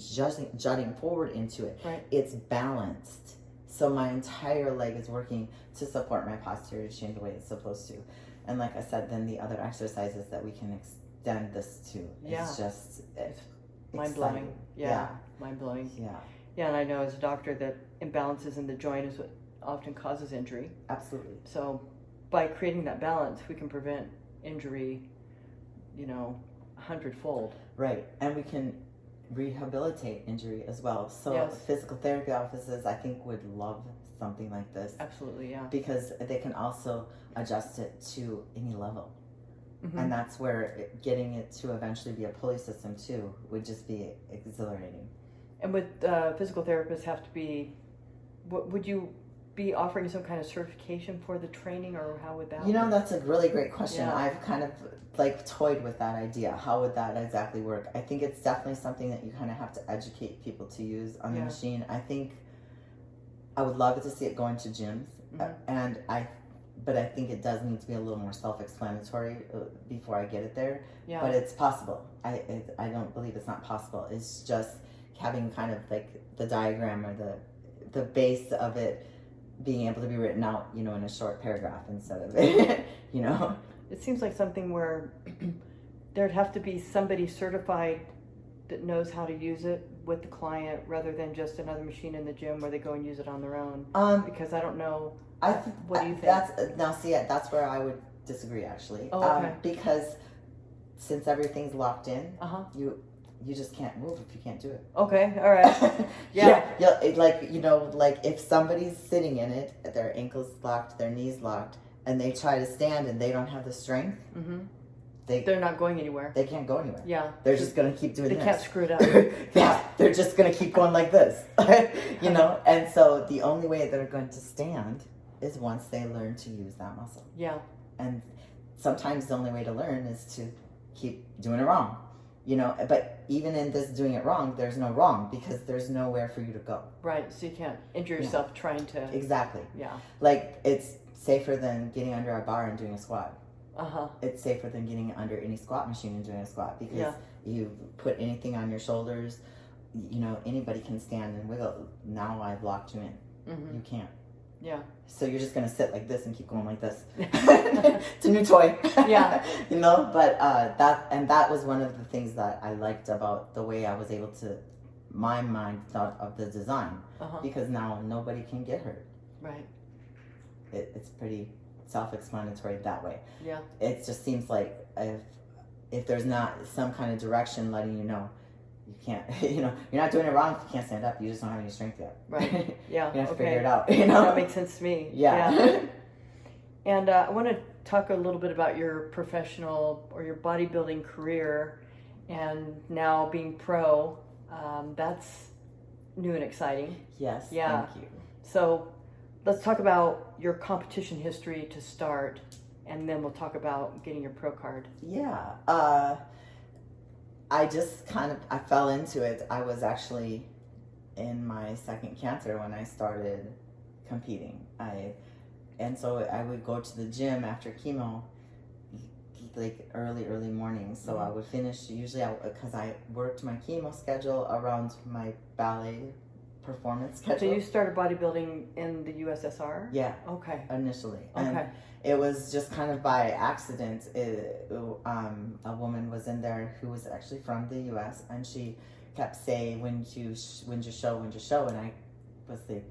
jutting forward into it. Right. It's balanced. So my entire leg is working to support my posterior chain the way it's supposed to. And like I said, then the other exercises that we can extend this to. It's just mind-blowing. Mind-blowing. Yeah, and I know as a doctor that imbalances in the joint is what often causes injury. Absolutely. So by creating that balance, we can prevent injury, 100-fold. Right, and we can rehabilitate injury as well. So physical therapy offices, I think, would love something like this. Absolutely, yeah. Because they can also adjust it to any level. And that's where getting it to eventually be a pulley system too would just be exhilarating. And would physical therapists have to be, would you be offering some kind of certification for the training, or how would that work? That's a really great question. I've kind of toyed with that idea. How would that exactly work? I think it's definitely something that you kind of have to educate people to use on the machine. I think I would love to see it go into gyms, and I but I think it does need to be a little more self-explanatory before I get it there. Yeah. But it's possible. I don't believe it's not possible. It's just having kind of like the diagram or the base of it being able to be written out, in a short paragraph instead of it, It seems like something where there'd have to be somebody certified that knows how to use it with the client rather than just another machine in the gym where they go and use it on their own. Because I don't know. What do you think? That's where I would disagree actually. Oh, okay. Because since everything's locked in, Uh-huh. you just can't move if you can't do it. Okay, all right. Yeah. Like if somebody's sitting in it, their ankles locked, their knees locked, and they try to stand and they don't have the strength, Mm-hmm. they're not going anywhere. They can't go anywhere. Yeah. They're just gonna keep doing this. They can't screw it up. Yeah, they're just gonna keep going like this, And so the only way they're going to stand is once they learn to use that muscle. Yeah. And sometimes the only way to learn is to keep doing it wrong. But even in this doing it wrong, there's no wrong because there's nowhere for you to go. Right, so you can't injure yourself trying to... Exactly. Yeah. Like, it's safer than getting under a bar and doing a squat. Uh-huh. It's safer than getting under any squat machine and doing a squat because you put anything on your shoulders, anybody can stand and wiggle. Now I've locked you in. Mm-hmm. You can't. Yeah. So you're just going to sit like this and keep going like this. It's a new toy. Yeah. But that was one of the things that I liked about the way I was able to, my mind thought of the design. Uh-huh. Because now nobody can get hurt. Right. It's pretty self-explanatory that way. Yeah. It just seems like if there's not some kind of direction letting you know, you can't, you're not doing it wrong if you can't stand up. You just don't have any strength yet. Right. Yeah. You have to okay. figure it out. That makes sense to me. Yeah. And I want to talk a little bit about your professional or your bodybuilding career and now being pro. That's new and exciting. Yes. Yeah. Thank you. So let's talk about your competition history to start, and then we'll talk about getting your pro card. Yeah. I just I fell into it. I was actually in my second cancer when I started competing. And so I would go to the gym after chemo, like early morning. So I would finish usually because I worked my chemo schedule around my ballet performance schedule. So you started bodybuilding in the USSR? Yeah. Okay. Initially. Okay. And it was just kind of by accident. A woman was in there who was actually from the U.S. and she kept saying, when's your show? And I was like,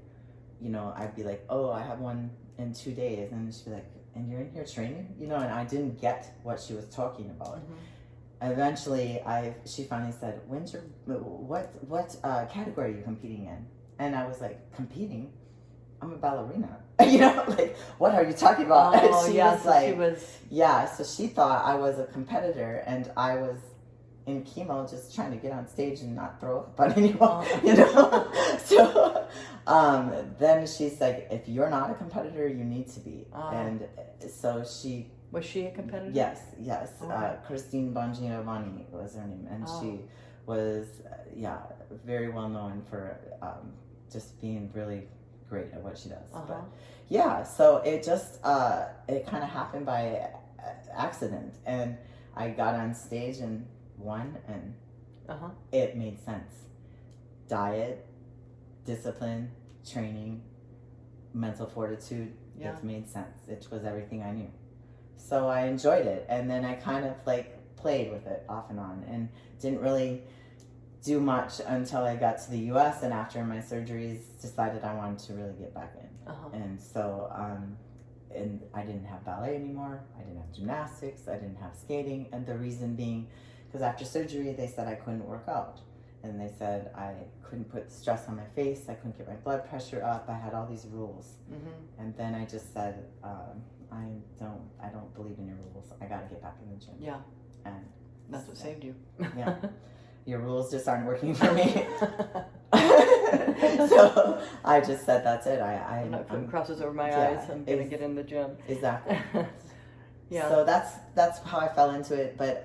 I'd be like, oh, I have one in 2 days. And she'd be like, and you're in here training? And I didn't get what she was talking about. Mm-hmm. Eventually, she finally said, what category are you competing in? And I was like, competing? I'm a ballerina. Like, what are you talking about? Oh, and she was yeah, so she thought I was a competitor and I was in chemo just trying to get on stage and not throw up on anyone, So then she's like, if you're not a competitor, you need to be. And so she... Was she a competitor? Yes. Okay. Christine Bongiovanni was her name. And she was, very well known for just being really great at what she does. But yeah, so it just, it kind of happened by accident. And I got on stage and won, and it made sense. Diet, discipline, training, mental fortitude, it made sense. It was everything I knew. So I enjoyed it, and then I kind of played with it off and on, and didn't really do much until I got to the U.S. and after my surgeries decided I wanted to really get back in. And so and I didn't have ballet anymore, I didn't have gymnastics, I didn't have skating, and the reason being because after surgery they said I couldn't work out, and they said I couldn't put stress on my face, I couldn't get my blood pressure up, I had all these rules. And then I just said I don't believe in your rules. I gotta get back in the gym. Yeah. And that's what saved you. Yeah. Your rules just aren't working for me. So I just said, that's it. I'm not putting crosses over my eyes. I'm gonna get in the gym. Exactly. Yeah. So that's how I fell into it. But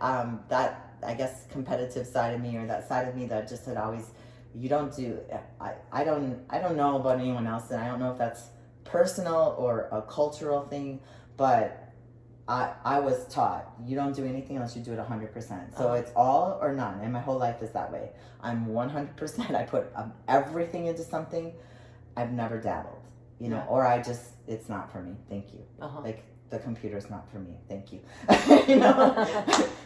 that, I guess, competitive side of me, or that side of me that just had always, I don't know about anyone else, and I don't know if that's personal or a cultural thing, but I was taught you don't do anything unless you do it 100%. So it's all or none, and my whole life is that way. I'm 100%. I put everything into something. I've never dabbled, you know, or it's not for me. Thank you. Like the computer's not for me. Thank you. You know,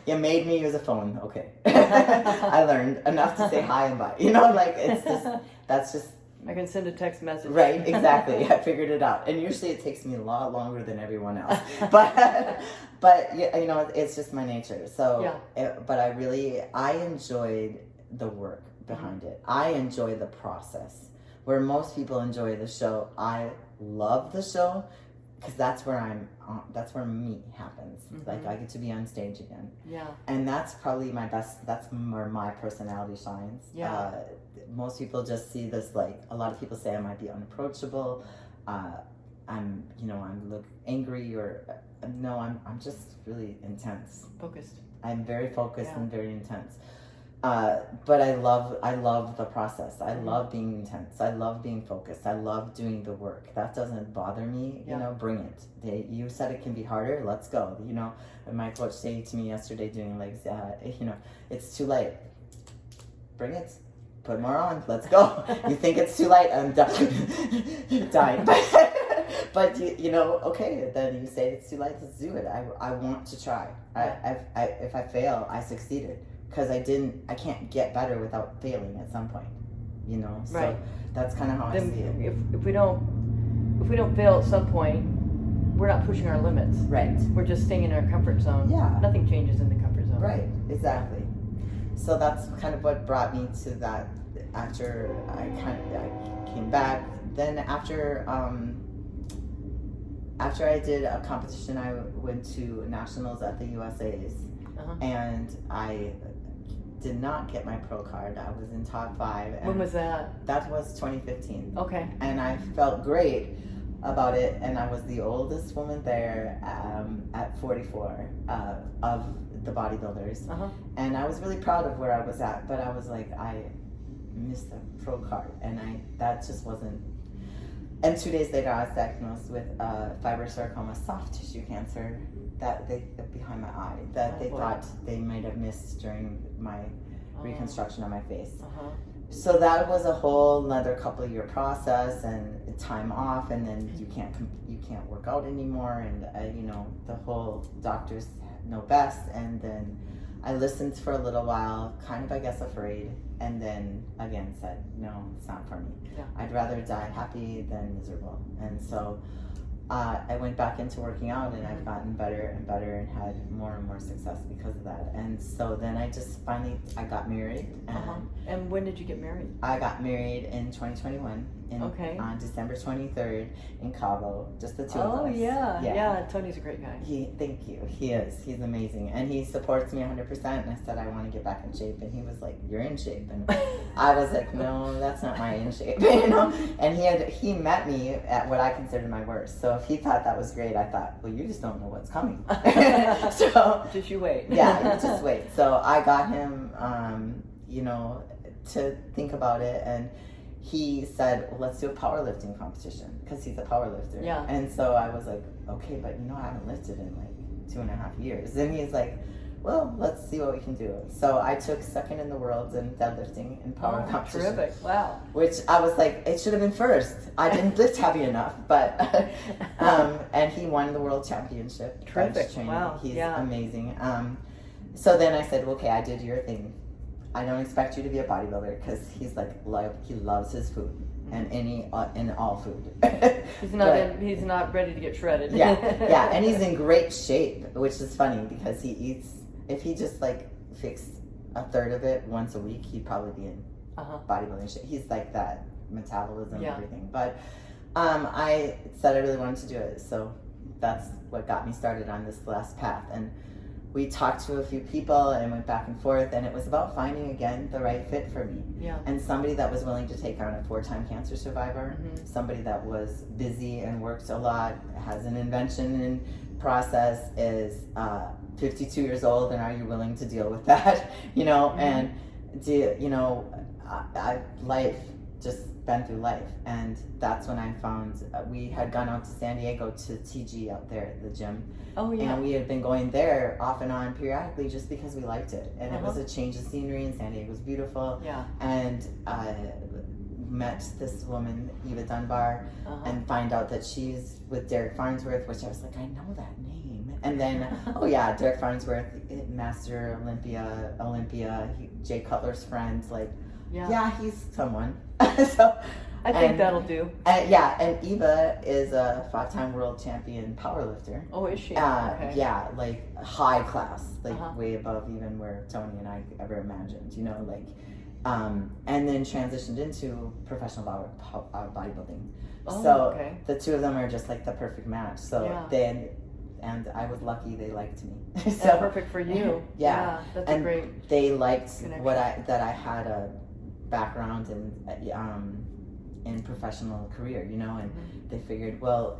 you made me use a phone. Okay, I learned enough to say hi and bye. You know, like it's just that's just. I can send a text message. Right, exactly. I figured it out. And usually it takes me a lot longer than everyone else. But you know, it's just my nature. So, but I enjoyed the work behind it. I enjoy the process. Where most people enjoy the show, I love the show because that's where me happens. Like I get to be on stage again. Yeah. And that's probably my best. That's where my personality shines. Yeah. Most people just see this, like a lot of people say I might be unapproachable. I'm look angry or no, I'm just really intense. Focused. I'm very focused and very intense. But I love the process. I love being intense. I love being focused. I love doing the work. That doesn't bother me. You know, bring it. You said it can be harder. Let's go. You know, and my coach said to me yesterday doing legs, you know, it's too late. Bring it. Put more on. Let's go. You think it's too late? I'm dying. But you know, okay. Then you say it's too late. Let's do it. I want to try. If I fail, I succeeded. Because I can't get better without failing at some point, you know. So that's kind of how I see it. If we don't fail at some point, we're not pushing our limits. Right. We're just staying in our comfort zone. Yeah. Nothing changes in the comfort zone. Right. Exactly. So that's kind of what brought me to that. After I came back, then after I did a competition, I went to nationals at the USA's, and I did not get my pro card. I was in top 5. And when was that? That was 2015. Okay. And I felt great about it, and I was the oldest woman there at 44 of the bodybuilders. And I was really proud of where I was at, but I was like, I missed the pro card, and that just wasn't. And 2 days later, I was diagnosed with fibrosarcoma, soft tissue cancer behind my eye that they thought they might have missed during my reconstruction of my face. So that was a whole another couple of year process and time off, and then you can't work out anymore, and you know, the whole doctors know best. And then I listened for a little while, kind of I guess afraid, and then again said, no, it's not for me. I'd rather die happy than miserable. And so I went back into working out, and I've gotten better and better and had more and more success because of that. And so then I just finally, I got married. And when did you get married? I got married in 2021 on December 23rd in Cabo, just the two of us. Oh yeah, Tony's a great guy. Thank you. He is. He's amazing, and he supports me 100%. And I said I want to get back in shape, and he was like, "You're in shape," and I was like, "No, that's not my in shape," you know. And he met me at what I considered my worst. So if he thought that was great, I thought, well, you just don't know what's coming. So just you wait. Yeah, just wait. So I got him, you know, to think about it, and he said, well, let's do a powerlifting competition, because he's a powerlifter. Yeah. And so I was like, okay, but you know, I haven't lifted in like 2.5 years. And he's like, well, let's see what we can do. So I took second in the world in deadlifting in power competition. Terrific. Wow. Which I was like, it should have been first. I didn't lift heavy enough, but and he won the world championship. Terrific. Wow. He's amazing. So then I said, okay, I did your thing. I don't expect you to be a bodybuilder, because he's like, he loves his food and in all food. He's not ready to get shredded. Yeah, and he's in great shape, which is funny because he eats. If he just like fixed a third of it once a week, he'd probably be in bodybuilding shape. He's like that metabolism and everything. But I said I really wanted to do it, so that's what got me started on this last path. And we talked to a few people and went back and forth, and it was about finding again the right fit for me. Yeah. And somebody that was willing to take on a 4-time cancer survivor, somebody that was busy and works a lot, has an invention in process, is 52 years old, and are you willing to deal with that? You know, and life just been through life. And that's when I found, we had gone out to San Diego to TG out there at the gym. Oh, yeah. And we had been going there off and on periodically just because we liked it. And it was a change of scenery, and San Diego was beautiful. Yeah. And I met this woman, Eva Dunbar, and find out that she's with Derek Farnsworth, which I was like, I know that name. And then, oh yeah, Derek Farnsworth, Master Olympia, Jay Cutler's friend, like, yeah, he's someone. So I think that'll do. Yeah, and Eva is a 5-time world champion powerlifter. Oh, is she? Okay. Yeah, like high class, like way above even where Tony and I ever imagined, you know, like, and then transitioned into professional bodybuilding. Oh, so okay. The two of them are just like the perfect match. So and I was lucky they liked me. So that's perfect for you. Yeah, that's and a great. They liked connection. that I had a background in professional career, you know, and they figured, well,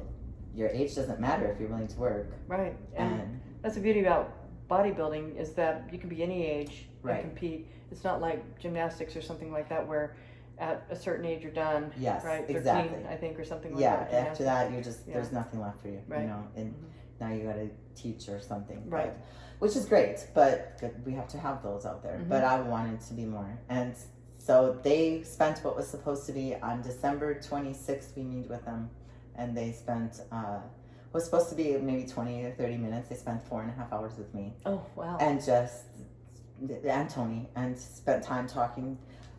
your age doesn't matter if you're willing to work. Right, and that's the beauty about bodybuilding is that you can be any age and compete. It's not like gymnastics or something like that where at a certain age you're done. Yes, right? 13, exactly. I think, or something like that. Yeah, after that you're just there's nothing left for you, you know, and now you got to teach or something, right? Which is great, but we have to have those out there. But I wanted to be more, and so they spent what was supposed to be on December 26th. We meet with them, and they spent was supposed to be maybe 20 or 30 minutes. They spent 4.5 hours with me. Oh wow! And Tony, and spent time talking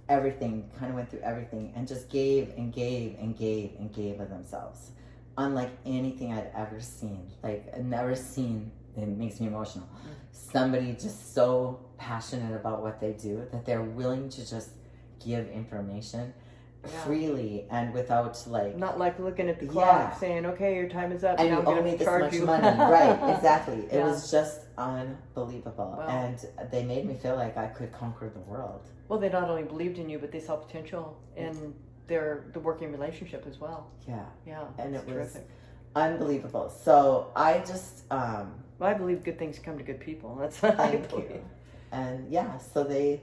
everything, kind of went through everything, and just gave and gave and gave and gave of themselves, unlike anything I'd ever seen. Like I'd never seen. It makes me emotional. Somebody just so passionate about what they do that they're willing to just give information freely and without like not like looking at the clock saying, okay, your time is up and now you I'm owe me this charge much you. money. Right, exactly. It was just unbelievable. Wow. And they made me feel like I could conquer the world. Well, they not only believed in you, but they saw potential in the working relationship as well. Yeah, And it was terrific. Unbelievable. So I just well, I believe good things come to good people. That's what I believe. you. And so they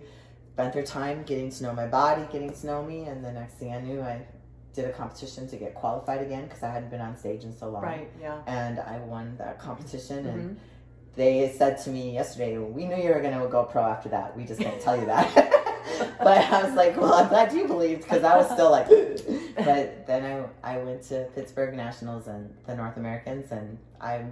spent their time getting to know my body, getting to know me, and the next thing I knew, I did a competition to get qualified again because I hadn't been on stage in so long. Right, yeah. And I won that competition, and they said to me yesterday, we knew you were going to go pro after that. We just can't tell you that. But I was like, well, I'm glad you believed, because I was still like, but then I went to Pittsburgh Nationals and the North Americans, and I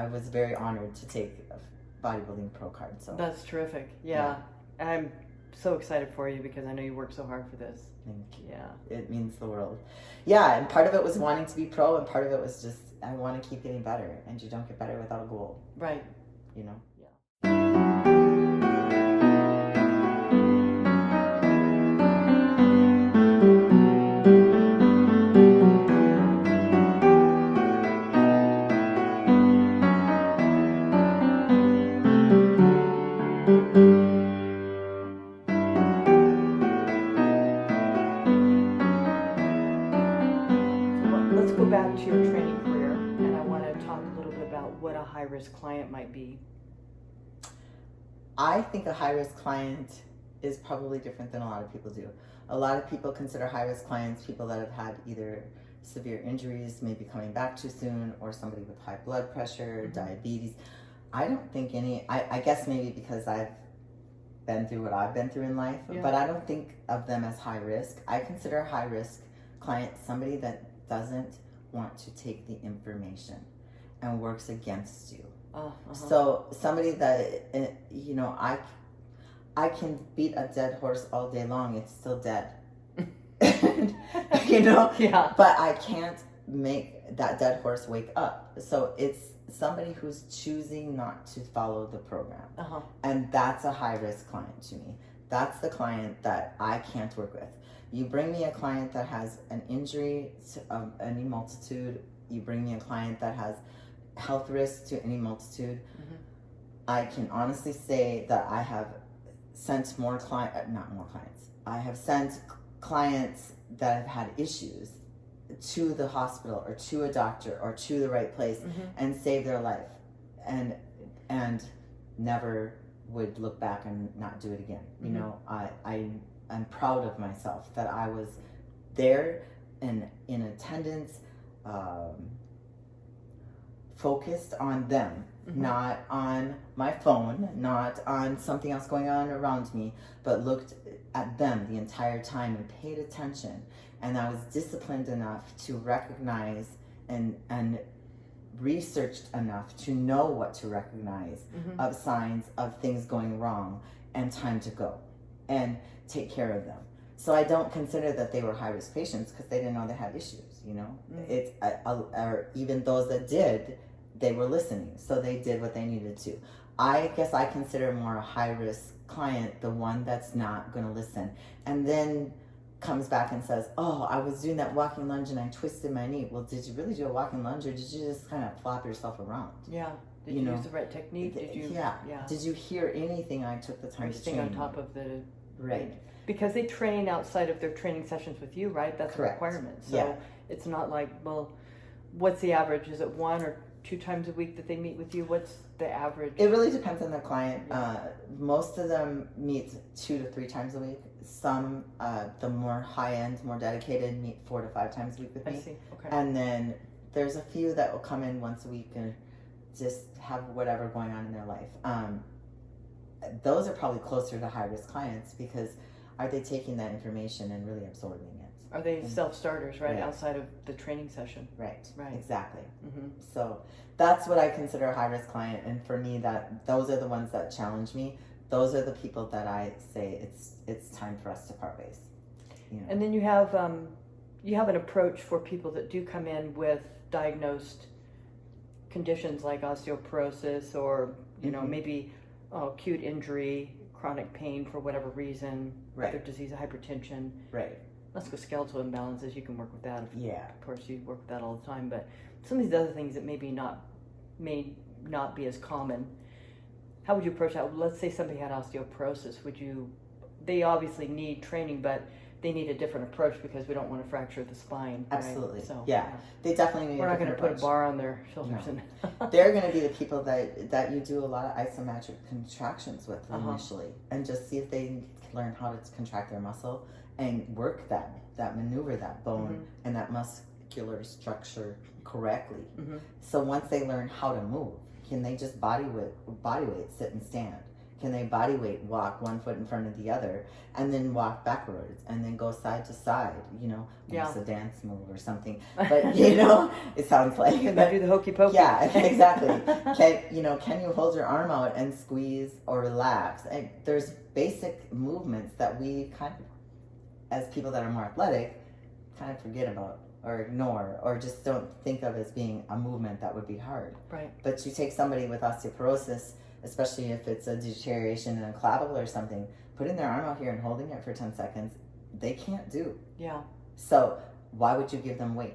was very honored to take a bodybuilding pro card. So that's terrific. Yeah. I'm so excited for you because I know you worked so hard for this. Thank you. Yeah. It means the world. Yeah, and part of it was wanting to be pro, and part of it was just I want to keep getting better, and you don't get better without a goal. Right. You know? Let's go back to your training career, and I want to talk a little bit about what a high-risk client might be. I think a high-risk client is probably different than a lot of people do. A lot of people consider high-risk clients people that have had either severe injuries, maybe coming back too soon, or somebody with high blood pressure, diabetes. I don't think I guess maybe because I've been through what I've been through in life, but I don't think of them as high risk. I consider a high risk client somebody that doesn't want to take the information and works against you. So somebody that, you know, I can beat a dead horse all day long, it's still dead. You know? Yeah. But I can't make that dead horse wake up. So it's somebody who's choosing not to follow the program. And that's a high-risk client to me. That's the client that I can't work with. You bring me a client that has an injury of any multitude. You bring me a client that has health risks to any multitude. I can honestly say that I have sent I have sent clients that have had issues to the hospital or to a doctor or to the right place and save their life, and never would look back and not do it again. You know, I'm proud of myself that I was there and in attendance, focused on them, not on my phone, not on something else going on around me, but looked at them the entire time and paid attention. And I was disciplined enough to recognize and researched enough to know what to recognize of signs of things going wrong and time to go and take care of them. So I don't consider that they were high-risk patients because they didn't know they had issues, you know. It's or even those that did, they were listening, so they did what they needed to. I guess I consider more a high-risk client the one that's not going to listen and then comes back and says, oh, I was doing that walking lunge and I twisted my knee. Well, did you really do a walking lunge or did you just kind of flop yourself around? Yeah. Did you use the right technique? Did you? Yeah. Did you hear anything I took the time to train? On top of the... Right. Because they train outside of their training sessions with you, right? That's correct. A requirement. So it's not like, well, what's the average? Is it 1 or 2 times a week that they meet with you? What's the average? It really depends on the client. Most of them meet 2 to 3 times a week. Some, the more high-end, more dedicated, meet 4 to 5 times a week with me. I see. Okay. And then there's a few that will come in once a week and just have whatever going on in their life. Those are probably closer to high-risk clients because are they taking that information and really absorbing it? Are they self-starters, right? Outside of the training session. Right. Right. Exactly. So that's what I consider a high-risk client. And for me, those are the ones that challenge me. Those are the people that I say it's time for us to part ways. You know? And then you have an approach for people that do come in with diagnosed conditions like osteoporosis or, you know, maybe acute injury, chronic pain for whatever reason, other disease, hypertension. Right. Musculoskeletal imbalances, you can work with that. Yeah. Of course, you work with that all the time. But some of these other things that may not be as common. How would you approach that? Let's say somebody had osteoporosis. They obviously need training, but they need a different approach because we don't want to fracture the spine. Absolutely. Right? So, they definitely need We're a not going to put a approach. bar on their shoulders. No. They're going to be the people that you do a lot of isometric contractions with initially and just see if they can learn how to contract their muscle and work that maneuver, that bone and that muscular structure correctly. So once they learn how to move, can they just body weight sit and stand? Can they body weight walk 1 foot in front of the other and then walk backwards and then go side to side, you know, almost a dance move or something. But, you know, it sounds like. Can they do the hokey pokey? Yeah, exactly. Can you hold your arm out and squeeze or relax? And there's basic movements that we kind of, as people that are more athletic, kind of forget about or ignore or just don't think of as being a movement that would be hard. Right. But you take somebody with osteoporosis, especially if it's a deterioration in a clavicle or something, putting their arm out here and holding it for 10 seconds, they can't do. Yeah. So why would you give them weight?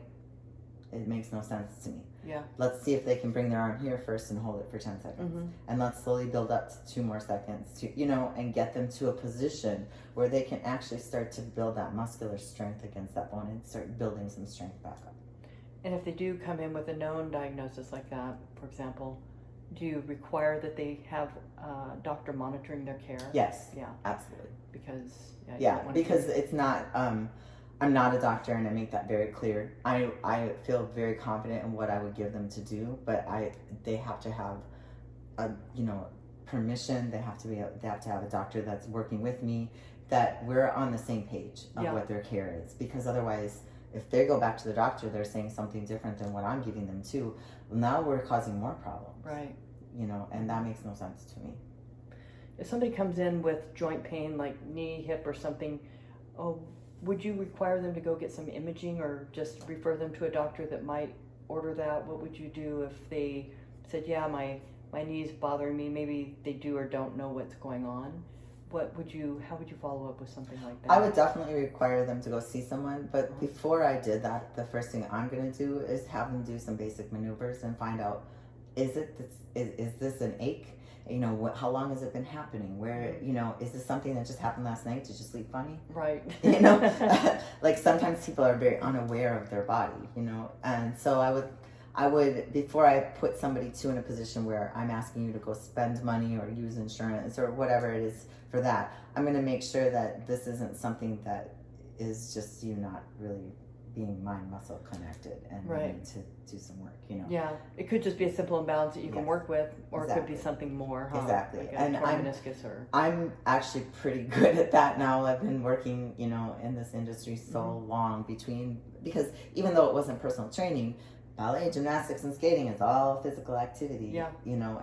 It makes no sense to me. Yeah. Let's see if they can bring their arm here first and hold it for 10 seconds. And let's slowly build up to 2 more seconds, and get them to a position where they can actually start to build that muscular strength against that bone and start building some strength back up. And if they do come in with a known diagnosis like that, for example, do you require that they have a doctor monitoring their care? Yes. Yeah. Absolutely. Because it's not. I'm not a doctor, and I make that very clear. I feel very confident in what I would give them to do, but they have to have permission. They have to have a doctor that's working with me, that we're on the same page of what their care is. Because otherwise, if they go back to the doctor, they're saying something different than what I'm giving them to. Now we're causing more problems. Right. And that makes no sense to me. If somebody comes in with joint pain, like knee, hip, or something, would you require them to go get some imaging or just refer them to a doctor that might order that? What would you do if they said, yeah, my knee's bothering me, maybe they do or don't know what's going on? How would you follow up with something like that? I would definitely require them to go see someone, but before I did that, the first thing I'm going to do is have them do some basic maneuvers and find out, is this an ache? How long has it been happening? Where, is this something that just happened last night? Did you sleep funny? Right. Like sometimes people are very unaware of their body, and so I would, before I put somebody in a position where I'm asking you to go spend money or use insurance or whatever it is for that, I'm going to make sure that this isn't something that is just you not really being mind muscle connected and Right. need to do some work, you know. Yeah, it could just be a simple imbalance that you can Yes. work with, or it could be Exactly. something more, huh? Exactly. Like a And torn meniscus or... I'm actually pretty good at that now. I've been working, you know, in this industry so long because even though it wasn't personal training, ballet, gymnastics, and skating is all physical activity. Yeah. You know,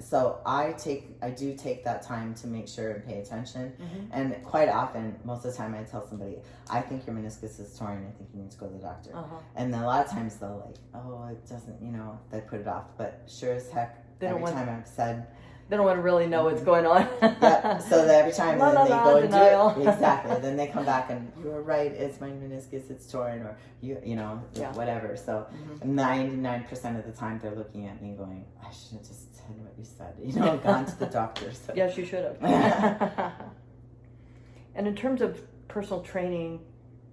so I do take that time to make sure and pay attention. And quite often, most of the time, I tell somebody, I think your meniscus is torn. I think you need to go to the doctor. And a lot of times they'll like, oh, it doesn't, you know, they put it off. But sure as heck, every time I've said, they don't want to really know what's going on. yeah, so that every time La, then la, they la, go and denial. do it, exactly. Then they come back and you were right, it's my meniscus, it's torn, or you know, Yeah. whatever. So 99% of the time they're looking at me going, I should have just said what you said, you know, gone to the doctor. So. Yes, you should have. And in terms of personal training,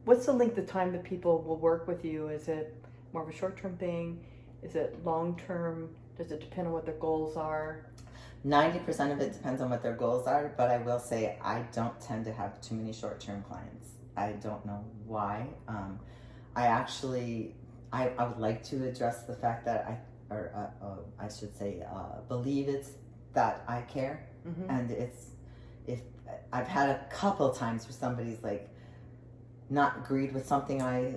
what's the length of time that people will work with you? Is it more of a short-term thing? Is it long-term? Does it depend on what their goals are? 90% of it depends on what their goals are, but I will say I don't tend to have too many short-term clients. I don't know why. I would like to address the fact that I should say, believe it's that I care. And if I've had a couple times where somebody's like not agreed with something I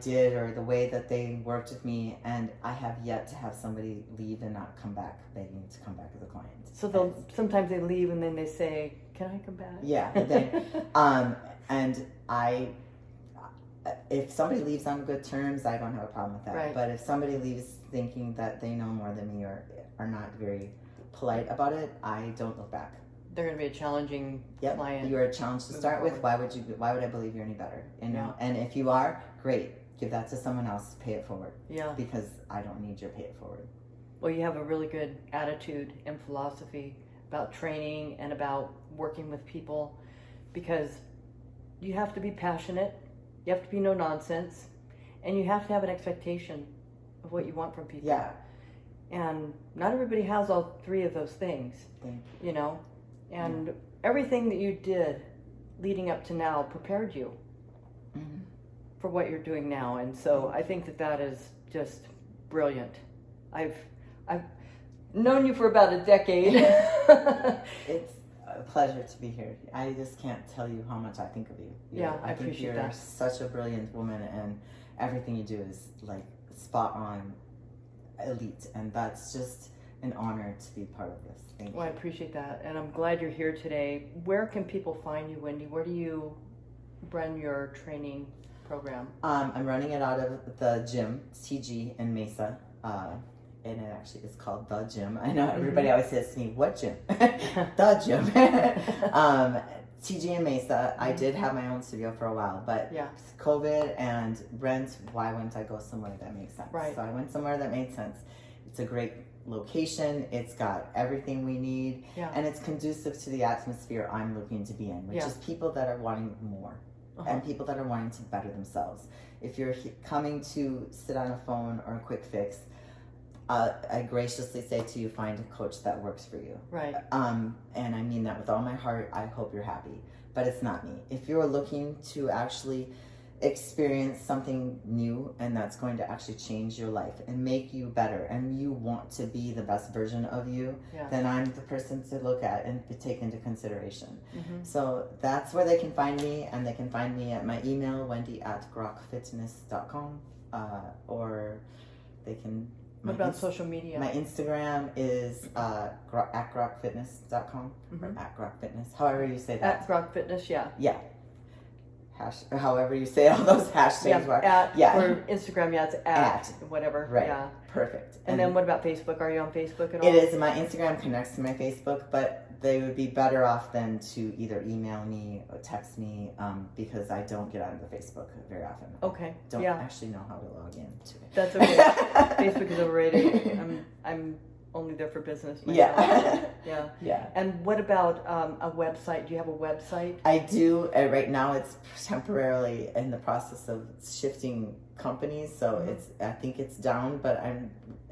did or the way that they worked with me, and I have yet to have somebody leave and not come back begging to come back as a client. So sometimes they leave and then they say, "Can I come back?" Yeah, and if somebody leaves on good terms, I don't have a problem with that. Right. But if somebody leaves thinking that they know more than me or are not very polite about it, I don't look back. They're going to be a challenging client. You're a challenge to start with. Why would I believe you're any better? You know, and if you are, great. Give that to someone else. Pay it forward. Yeah. Because I don't need your pay it forward. Well, you have a really good attitude and philosophy about training and about working with people, because you have to be passionate, you have to be no nonsense, and you have to have an expectation of what you want from people. Yeah. And not everybody has all three of those things, you know, and everything that you did leading up to now prepared you for what you're doing now. And so I think that is just brilliant. I've known you for about a decade. It's a pleasure to be here. I just can't tell you how much I think of you. I appreciate that. You're such a brilliant woman, and everything you do is like spot on, elite, and that's just an honor to be part of this. Thank you. I appreciate that, and I'm glad you're here today. Where can people find you, Wendy? Where do you run your training program? I'm running it out of the gym, TG in Mesa. And it actually is called The Gym. I know everybody always says to me, what gym? The Gym. TG in Mesa. I did have my own studio for a while, but COVID and rent, why wouldn't I go somewhere that makes sense? Right. So I went somewhere that made sense. It's a great location. It's got everything we need. And it's conducive to the atmosphere I'm looking to be in, which is people that are wanting more and people that are wanting to better themselves. If you're coming to sit on a phone or a quick fix, I graciously say to you, find a coach that works for you. Right. And I mean that with all my heart. I hope you're happy. But it's not me. If you're looking to actually experience something new and that's going to actually change your life and make you better, and you want to be the best version of you, then I'm the person to look at and take into consideration. So that's where they can find me, and they can find me at my email, wendy@grockfitness.com, or they can... What about social media? My Instagram is at grockfitness.com or at grockfitness, however you say that. At grockfitness, Yeah. However you say all those hashtags For Instagram, it's at whatever. Right. Yeah. Perfect. And then what about Facebook? Are you on Facebook at all? It is. My Instagram connects to my Facebook, but they would be better off than to either email me or text me, because I don't get on the Facebook very often. Okay. I don't actually know how to log in to it. That's okay. Facebook is overrated. I'm only there for business myself. Yeah. And what about a website? Do you have a website? I do. Right now it's temporarily in the process of shifting companies, so I think it's down, but I'm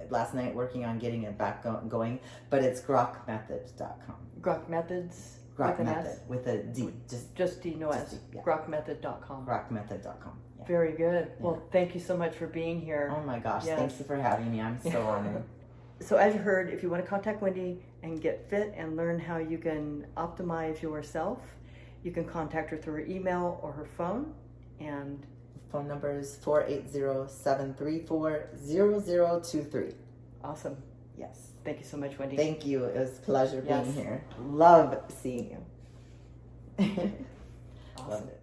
last night working on getting it back going, but it's grockmethods.com. Grock Methods? Graack with an Method S? with a D. Just D, no just S. D, yeah. Graackmethod.com. Graackmethod.com. Yeah. Very good. Well, thank you so much for being here. Oh my gosh, Yes. thank you for having me. I'm so honored. So as you heard, if you want to contact Wendy and get fit and learn how you can optimize yourself, you can contact her through her email or her phone. And phone number is 480-734-0023. awesome. Yes. Thank you so much, Wendy. Thank you. It was a pleasure Yes. being here. Love seeing you. Awesome. Loved it.